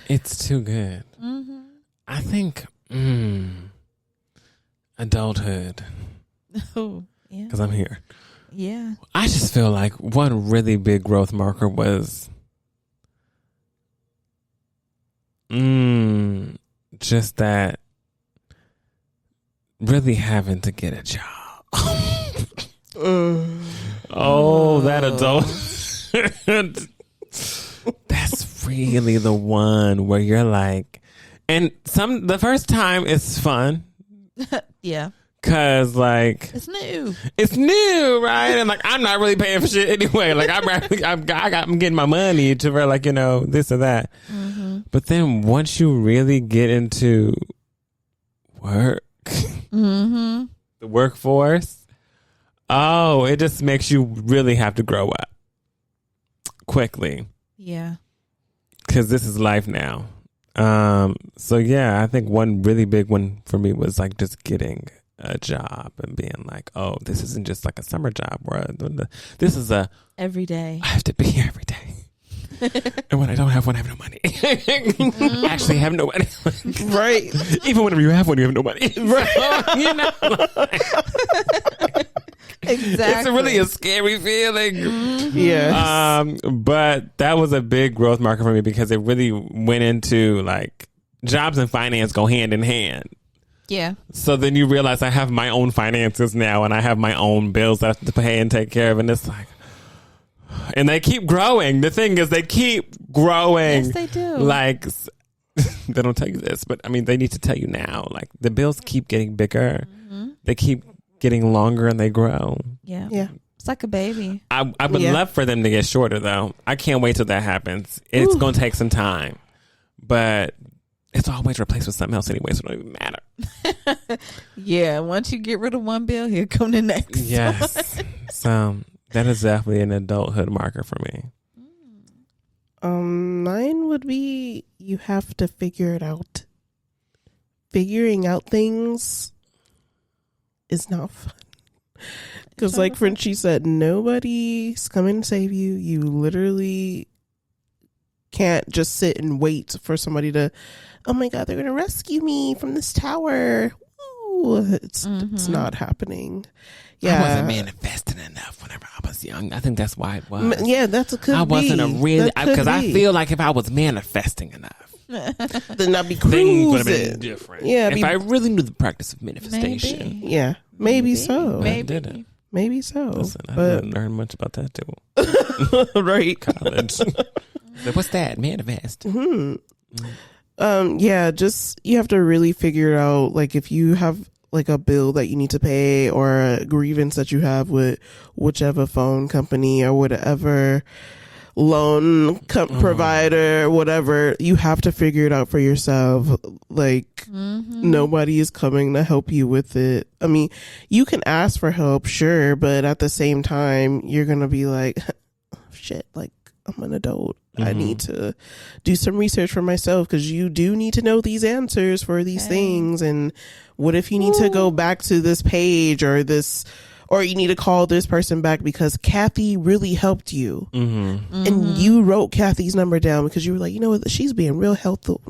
It's too good. I think adulthood. Oh, yeah. Because I'm here. Yeah. I just feel like one really big growth marker was just that really having to get a job. That adult. That's really the one where you're like, and the first time it's fun. Yeah. Cause like It's new, right? And like I'm not really paying for shit anyway. Like I'm getting my money to for like this or that. But then once you really get into work, the workforce, it just makes you really have to grow up quickly. Yeah. Cause this is life now. So yeah, I think one really big one for me was like just getting a job and being like, oh, this isn't just like a summer job where this is a every day. I have to be here every day. And when I don't have one, I have no money. Actually, I have no money. Right. Even whenever you have one, you have no money. Right. Exactly. It's really a scary feeling. Yeah. But that was a big growth marker for me because it really went into like jobs and finance go hand in hand. Yeah. So then you realize I have my own finances now and I have my own bills that I have to pay and take care of. And it's like, and they keep growing. The thing is, they keep growing. Yes, they do. Like, they don't tell you this, but I mean, they need to tell you now. Like, the bills keep getting bigger. They keep getting longer and they grow. Yeah. Yeah. It's like a baby. I would love for them to get shorter, though. I can't wait till that happens. It's going to take some time. But it's always replaced with something else anyway, so it don't even matter. Yeah. Once you get rid of one bill, here come the next. Yes. So that is definitely an adulthood marker for me. Mine would be you have to figure it out. Figuring out things is not fun. Because like Frenchie said, nobody's coming to save you. You literally can't just sit and wait for somebody to, oh my God, they're going to rescue me from this tower. Ooh, it's not happening. Yeah. I wasn't manifesting enough whenever I was young. I think that's why it was. Yeah, that's a could I wasn't a really, because I feel like if I was manifesting enough, then I'd be things would have cruising. been different. Yeah, if I really knew the practice of manifestation. Yeah, maybe so. But I didn't. Maybe so. Listen, I but didn't learn much about that too. right. College. So what's that? Manifest. Yeah, just you have to really figure out, like, if you have like a bill that you need to pay or a grievance that you have with whichever phone company or whatever loan provider, whatever, you have to figure it out for yourself. Like, nobody is coming to help you with it. I mean, you can ask for help, sure, but at the same time, you're going to be like, shit, like, I'm an adult. I need to do some research for myself because you do need to know these answers for these things. And what if you need to go back to this page or this or you need to call this person back because Kathy really helped you. And you wrote Kathy's number down because you were like, you know what, she's being real helpful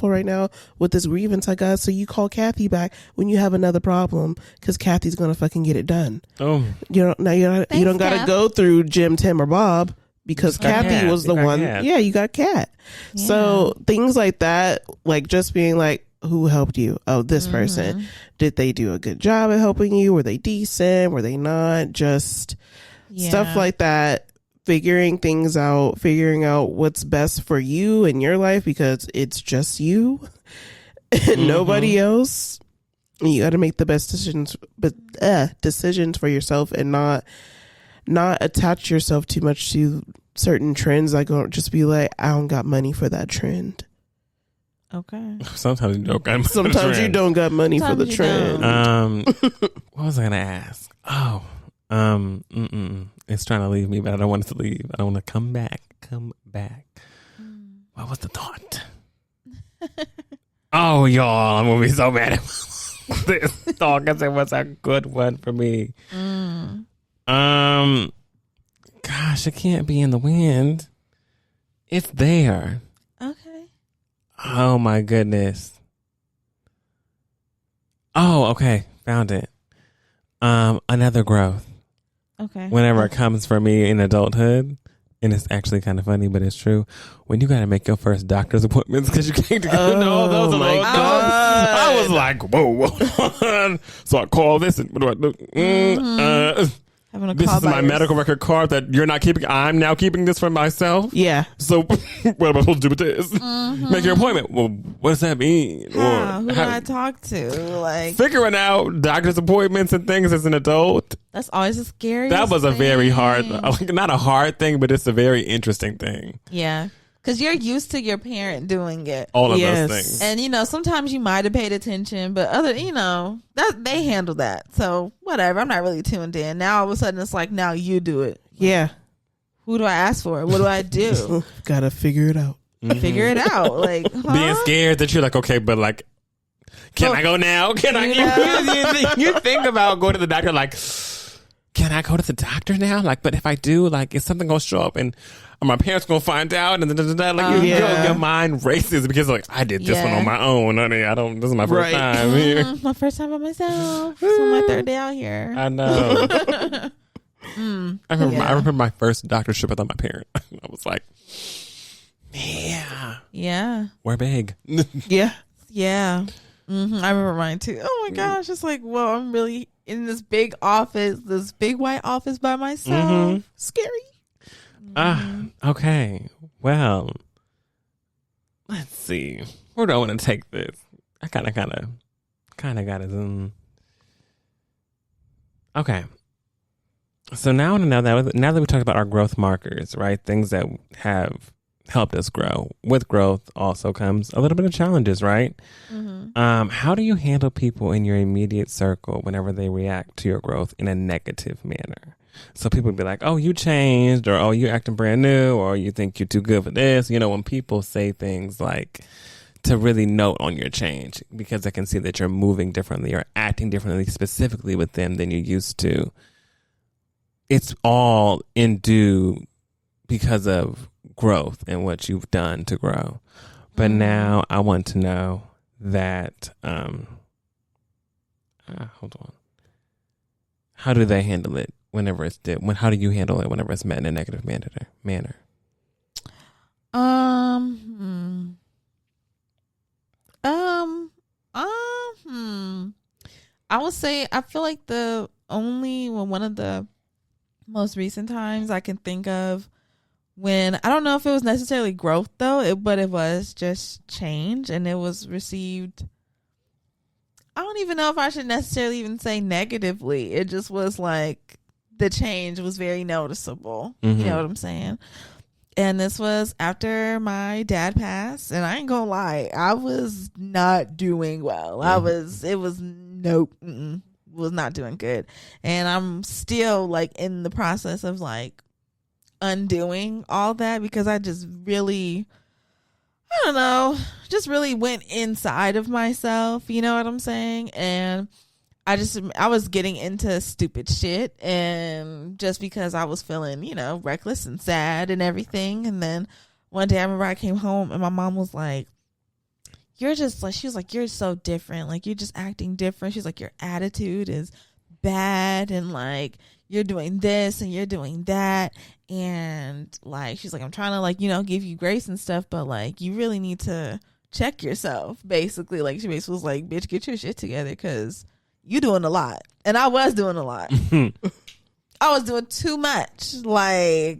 right now with this grievance I got. So you call Kathy back when you have another problem because Kathy's going to fucking get it done. Oh, You don't got to go through Jim, Tim, or Bob because Kathy was the one. Kat. Yeah, you got Kat. Yeah. So things like that, like just being like, who helped you? Oh, this person. Did they do a good job at helping you? Were they decent? Were they not? Just stuff like that. Figuring things out, figuring out what's best for you in your life because it's just you and nobody else. You got to make the best decisions for yourself and not attach yourself too much to certain trends. Like, just be like, I don't got money for that trend. Okay. sometimes you don't got money. Sometimes you don't got money for the trend. What was I gonna ask? Oh, it's trying to leave me, but I don't want it to leave. I don't want to come back. What was the thought? Oh, y'all, I'm gonna be so mad at this thought because it was a good one for me. Gosh, it can't be in the wind. It's there. Okay. Oh my goodness. Oh, okay. Found it. Another growth. Okay. Whenever it comes for me in adulthood, and it's actually kind of funny, but it's true. When you got to make your first doctor's appointments because you can't get those. My God. I was like, whoa. So I call this and what do I do? Having a This call is my by medical record card that you're not keeping. I'm now keeping this for myself. Yeah. So what am I supposed to do with this? Make your appointment. Well, what does that mean? Who do I talk to? Like, figuring out doctor's appointments and things as an adult. that's always a scary. That was a very hard, not a hard thing, but it's a very interesting thing. Yeah. Because you're used to your parent doing it. All of Yes. those things. And, sometimes you might have paid attention, but that they handle that. So, whatever. I'm not really tuned in. Now, all of a sudden, it's like, now you do it. Yeah. Who do I ask for? What do I do? Gotta figure it out. Figure it out. Like, Being scared that you're like, okay, but like, can I go now? Can I? You think about going to the doctor like, can I go to the doctor now? Like, but if I do, like, is something gonna show up and are my parents gonna find out? And like, your mind races because like, I did this one on my own, honey. This is my first time here. My first time by myself. This is my third day out here. I know. I remember my first doctorship without my parent. I was like, yeah, we're big. Yeah. Yeah. I remember mine too. Oh my gosh. It's like, well, I'm really in this big office, this big white office by myself. Scary. Okay. Well, let's see. Where do I want to take this? I kind of got it. Okay. So now I want to know that now that we talked about our growth markers, right? Things that have helped us grow. With growth also comes a little bit of challenges, right? How do you handle people in your immediate circle whenever they react to your growth in a negative manner? So people be like, oh, you changed, or oh, you're acting brand new, or you think you're too good for this. When people say things like to really note on your change because they can see that you're moving differently or acting differently specifically with them than you used to. It's all in due because of growth and what you've done to grow. But now I want to know that, hold on. How do they handle it whenever it's how do you handle it whenever it's met in a negative manner? I would say I feel like one of the most recent times I can think of when I don't know if it was necessarily growth though, but it was just change, and it was received. I don't even know if I should necessarily even say negatively. It just was like the change was very noticeable. You know what I'm saying? And this was after my dad passed, and I ain't gonna lie, I was not doing well. Was not doing good, and I'm still like in the process of like undoing all that because I just really, I don't know, just really went inside of myself. You know what I'm saying? And I was getting into stupid shit, and just because I was feeling, reckless and sad and everything. And then one day I remember I came home and my mom was like, you're just like, she was like, you're so different. Like, you're just acting different. She's like, your attitude is bad, and like, you're doing this and you're doing that. And like, she's like, I'm trying to like, give you grace and stuff, but like, you really need to check yourself. Basically, like, she basically was like, bitch, get your shit together, because you doing a lot. And I was doing a lot. I was doing too much. Like,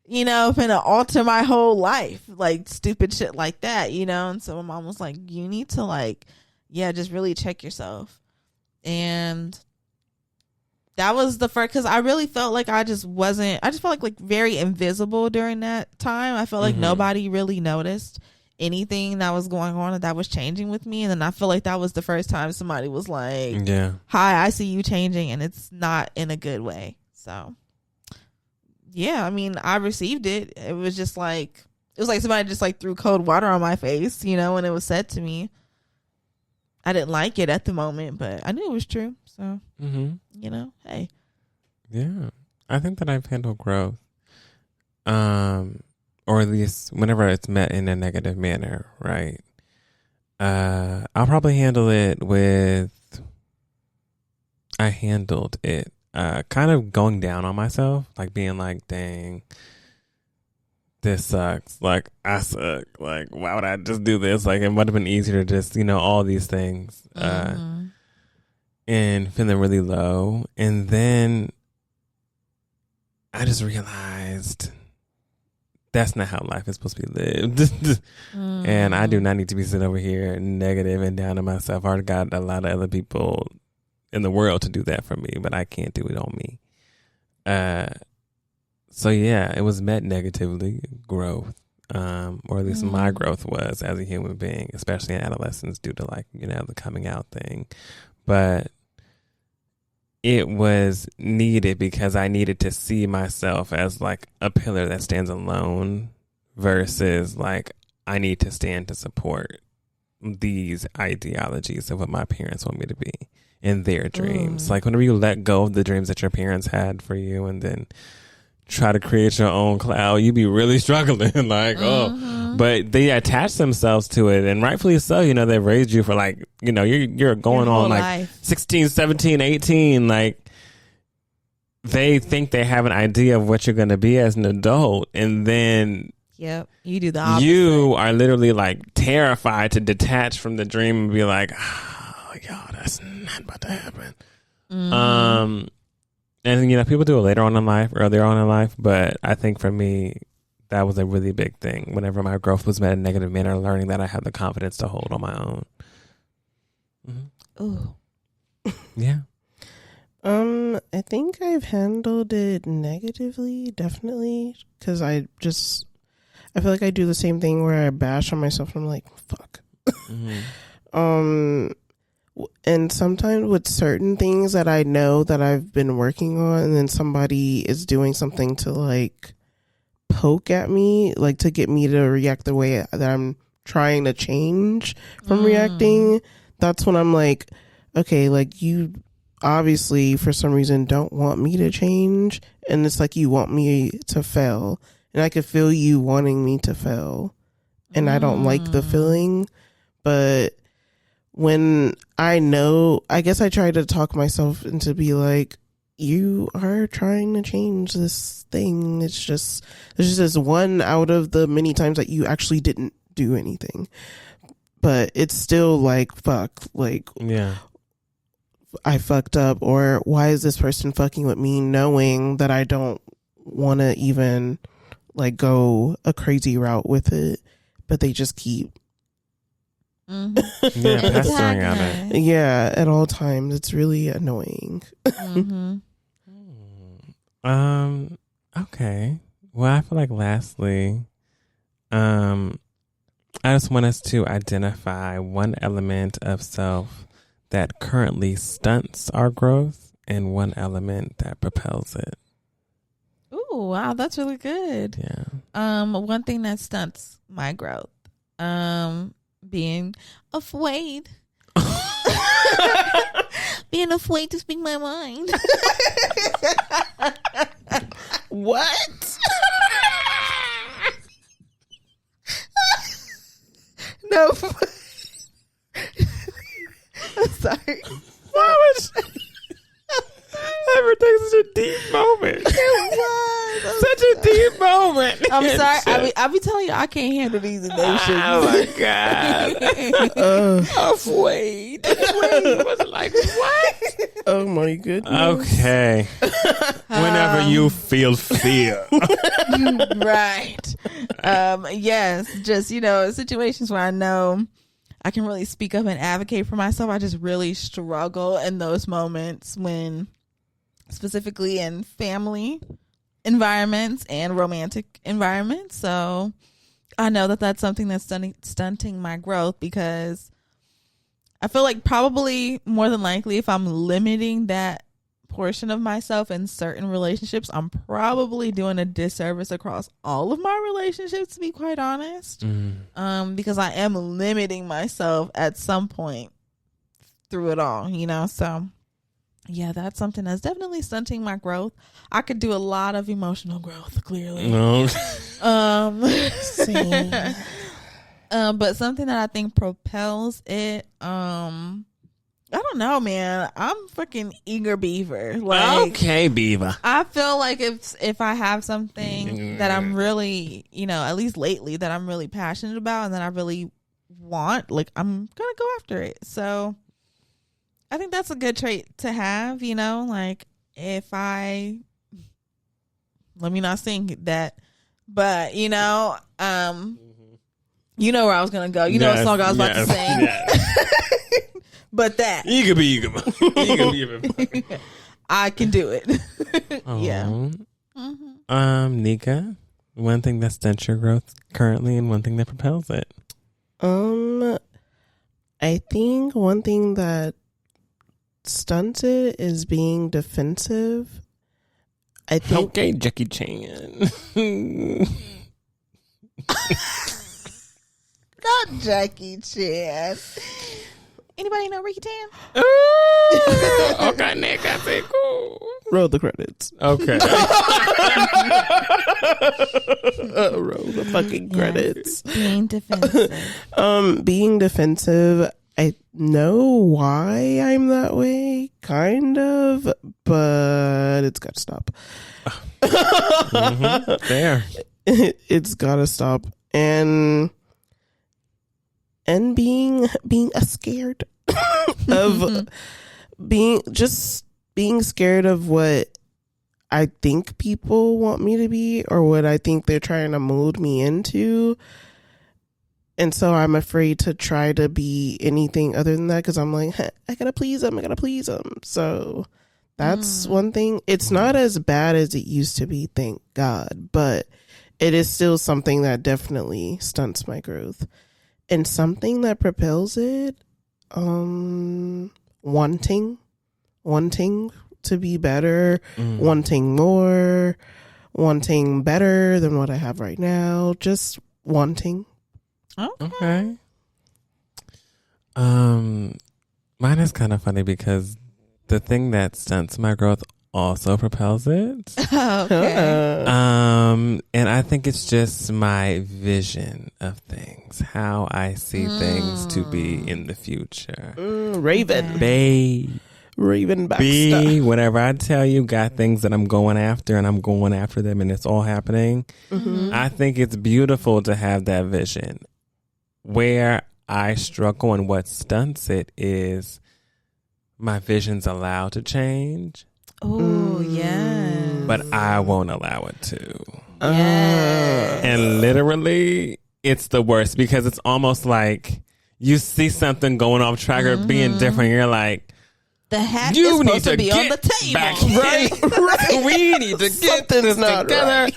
finna alter my whole life, like stupid shit like that, And so my mom was like, you need to like, just really check yourself. And that was the first, because I really felt like I just felt like very invisible during that time. I felt like nobody really noticed anything that was going on, that was changing with me. And then I feel like that was the first time somebody was like, hi, I see you changing, and it's not in a good way. So yeah, I mean, I received it. It was like somebody just like threw cold water on my face, when it was said to me. I didn't like it at the moment, but I knew it was true. So, hey. Yeah. I think that I've handled growth. Or at least whenever it's met in a negative manner, right? I'll probably handle it I handled it kind of going down on myself, like being like, dang, this sucks. Like, I suck. Like, why would I just do this? Like, it would have been easier to just, all these things. And feeling really low. And then I just realized that's not how life is supposed to be lived. And I do not need to be sitting over here negative and down on myself. I already got a lot of other people in the world to do that for me, but I can't do it on me. So yeah, it was met negatively, growth, or at least my growth was as a human being, especially in adolescence due to like, the coming out thing. But it was needed because I needed to see myself as like a pillar that stands alone versus like I need to stand to support these ideologies of what my parents want me to be and their dreams. Like whenever you let go of the dreams that your parents had for you and then try to create your own cloud, you be really struggling. Like, but they attach themselves to it, and rightfully so. They've raised you for like, you're going on like life. 16, 17, 18. Like, they think they have an idea of what you're going to be as an adult, and then you do the opposite. You are literally like terrified to detach from the dream and be like, oh, that's not about to happen. And, people do it later on in life, earlier on in life. But I think for me, that was a really big thing. Whenever my growth was met in a negative manner, learning that I have the confidence to hold on my own. Ooh. Yeah. I think I've handled it negatively, definitely. Because I feel like I do the same thing where I bash on myself and I'm like, fuck. And sometimes with certain things that I know that I've been working on, and then somebody is doing something to like poke at me, like to get me to react the way that I'm trying to change from reacting, that's when I'm like, okay, like you obviously for some reason don't want me to change, and it's like you want me to fail, and I could feel you wanting me to fail, and I don't like the feeling. But when I know, I guess I try to talk myself into be like, you are trying to change this thing. It's just, there's just this one out of the many times that you actually didn't do anything. But it's still like, fuck, like, yeah, I fucked up, or why is this person fucking with me, knowing that I don't want to even like go a crazy route with it, but they just keep pestering on it. Yeah, at all times. It's really annoying. Okay. Well, I feel like lastly, I just want us to identify one element of self that currently stunts our growth and one element that propels it. Ooh, wow, that's really good. Yeah. One thing that stunts my growth, being afraid. being afraid to speak my mind. What? No. I'm sorry. Why would you? Everything's such a deep moment. Such a deep moment. I'm sorry. I be telling you, I can't handle these emotions. Oh my God. Afraid. Was like, what? Oh my goodness. Okay. Whenever you feel fear. Right. Yes. Just, situations where I know I can really speak up and advocate for myself. I just really struggle in those moments when, specifically in family environments and romantic environments. So I know that that's something that's stunting my growth, because I feel like probably more than likely if I'm limiting that portion of myself in certain relationships, I'm probably doing a disservice across all of my relationships, to be quite honest. Because I am limiting myself at some point through it all, so yeah, that's something that's definitely stunting my growth. I could do a lot of emotional growth, clearly. No. But something that I think propels it, I don't know, man. I'm freaking eager beaver. Like, Okay, Beaver. I feel like if I have something that I'm really, at least lately, that I'm really passionate about and that I really want, like, I'm gonna go after it. So I think that's a good trait to have, like, if let me not sing that, but you know where I was gonna go. What song I was about to sing. Yes. But that You could be. I can do it. Yeah. Nika, one thing that stunts your growth currently and one thing that propels it. I think one thing that stunts it is being defensive. I think. Okay, Jackie Chan. Not Jackie Chan. Anybody know Ricky Tan? Okay, Nick, I say cool. Roll the credits. Okay. Roll the fucking credits. Being defensive. Being defensive. I know why I'm that way, kind of, but it's got to stop. There. It's got to stop. And being scared of being scared of what I think people want me to be or what I think they're trying to mold me into. And so I'm afraid to try to be anything other than that, because I'm like, I gotta please them. So that's one thing. It's not as bad as it used to be, thank God, but it is still something that definitely stunts my growth. And something that propels it, wanting to be better, wanting more, wanting better than what I have right now, just wanting. Okay. Mine is kind of funny because the thing that stunts my growth also propels it. Okay. And I think it's just my vision of things, how I see things to be in the future. Ravyn. Ravyn Baxter. Whatever I tell you, got things that I'm going after, and I'm going after them, and it's all happening. I think it's beautiful to have that vision. Where I struggle and what stunts it is my vision's allowed to change. Oh, yeah. But I won't allow it to. Yes. And literally, it's the worst because it's almost like you see something going off track or being different. You're like, the hat is supposed to be on the table. Right. We need to get this together. Right.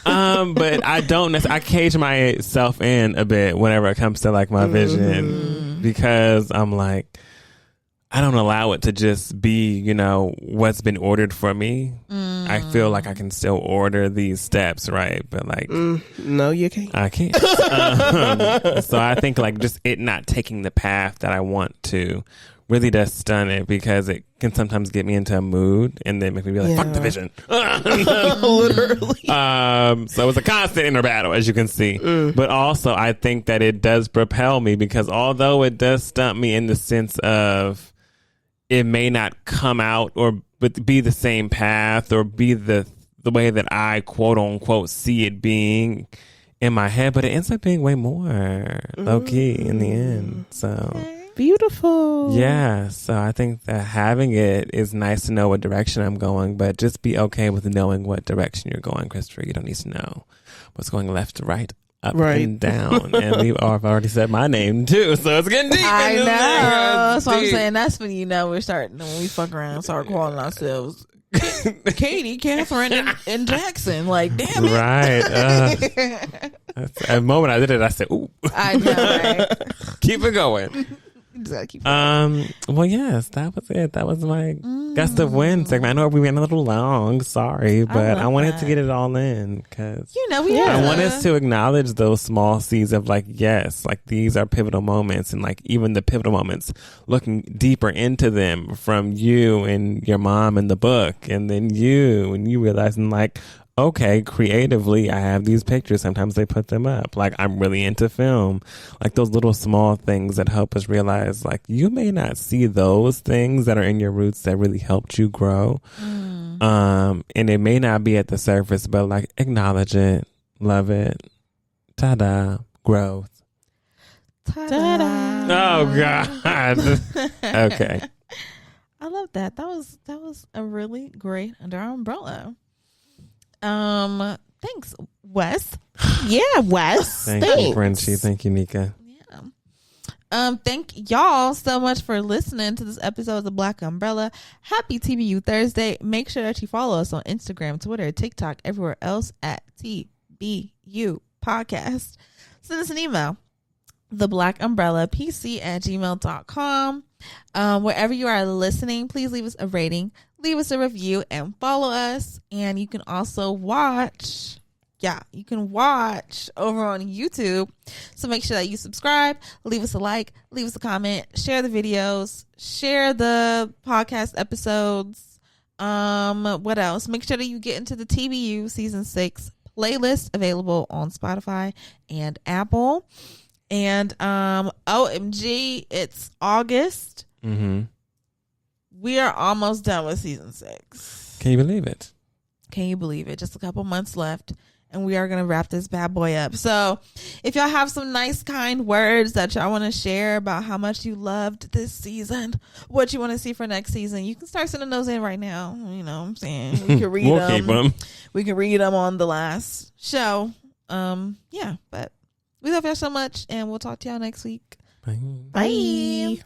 But I don't I cage myself in a bit whenever it comes to like my vision, because I'm like, I don't allow it to just be, what's been ordered for me. I feel like I can still order these steps, right? But like, no, you can't. I can't. So I think like just it not taking the path that I want to really does stun it because it can sometimes get me into a mood and then make me be like, fuck division. Literally. So it's a constant inner battle, as you can see. But also, I think that it does propel me because although it does stump me in the sense of it may not come out or be the same path or be the way that I quote unquote see it being in my head, but it ends up being way more low key in the end. So beautiful. Yeah. So I think that having it is nice to know what direction I'm going, but just be okay with knowing what direction you're going, Christopher. You don't need to know what's going left to right, up and down. And I've already said my name too, so it's getting deep. I know. That's what I'm saying. That's when when we fuck around, start calling ourselves Katie, Catherine, and Jackson. Like, damn it. Right. At the moment I did it, I said, ooh. I know, right? Keep it going. Well, yes, that was it. That was my gust of wind segment. I know we went a little long, sorry, but I wanted to get it all in because I wanted to acknowledge those small seeds of like, yes, like these are pivotal moments, and like even the pivotal moments, looking deeper into them from you and your mom in the book, and then you realizing like, okay, creatively, I have these pictures. Sometimes they put them up. Like, I'm really into film. Like, those little small things that help us realize, like, you may not see those things that are in your roots that really helped you grow. And it may not be at the surface, but, like, acknowledge it, love it. Ta-da. Growth. Ta-da. Oh, God. Okay. I love that. That was a really great under our umbrella. Thanks, Wes. Yeah, Wes. Thank you, Frenchie. Thank you, Nika. Yeah. Thank y'all so much for listening to this episode of The Black Umbrella. Happy TBU Thursday. Make sure that you follow us on Instagram, Twitter, TikTok, everywhere else at TBU Podcast. Send us an email, theblackumbrellapc@gmail.com. Wherever you are listening, please leave us a rating, leave us a review, and follow us. And you can also watch over on YouTube. So make sure that you subscribe, leave us a like, leave us a comment, share the videos, share the podcast episodes. What else? Make sure that you get into the TBU season 6 playlist available on Spotify and Apple. And OMG, it's August. We are almost done with season 6. Can you believe it? Just a couple months left, and we are going to wrap this bad boy up. So if y'all have some nice, kind words that y'all want to share about how much you loved this season, what you want to see for next season, you can start sending those in right now. You know what I'm saying? We can read them. Keep them. We can read them on the last show. Yeah, but we love y'all so much, and we'll talk to y'all next week. Bye. Bye.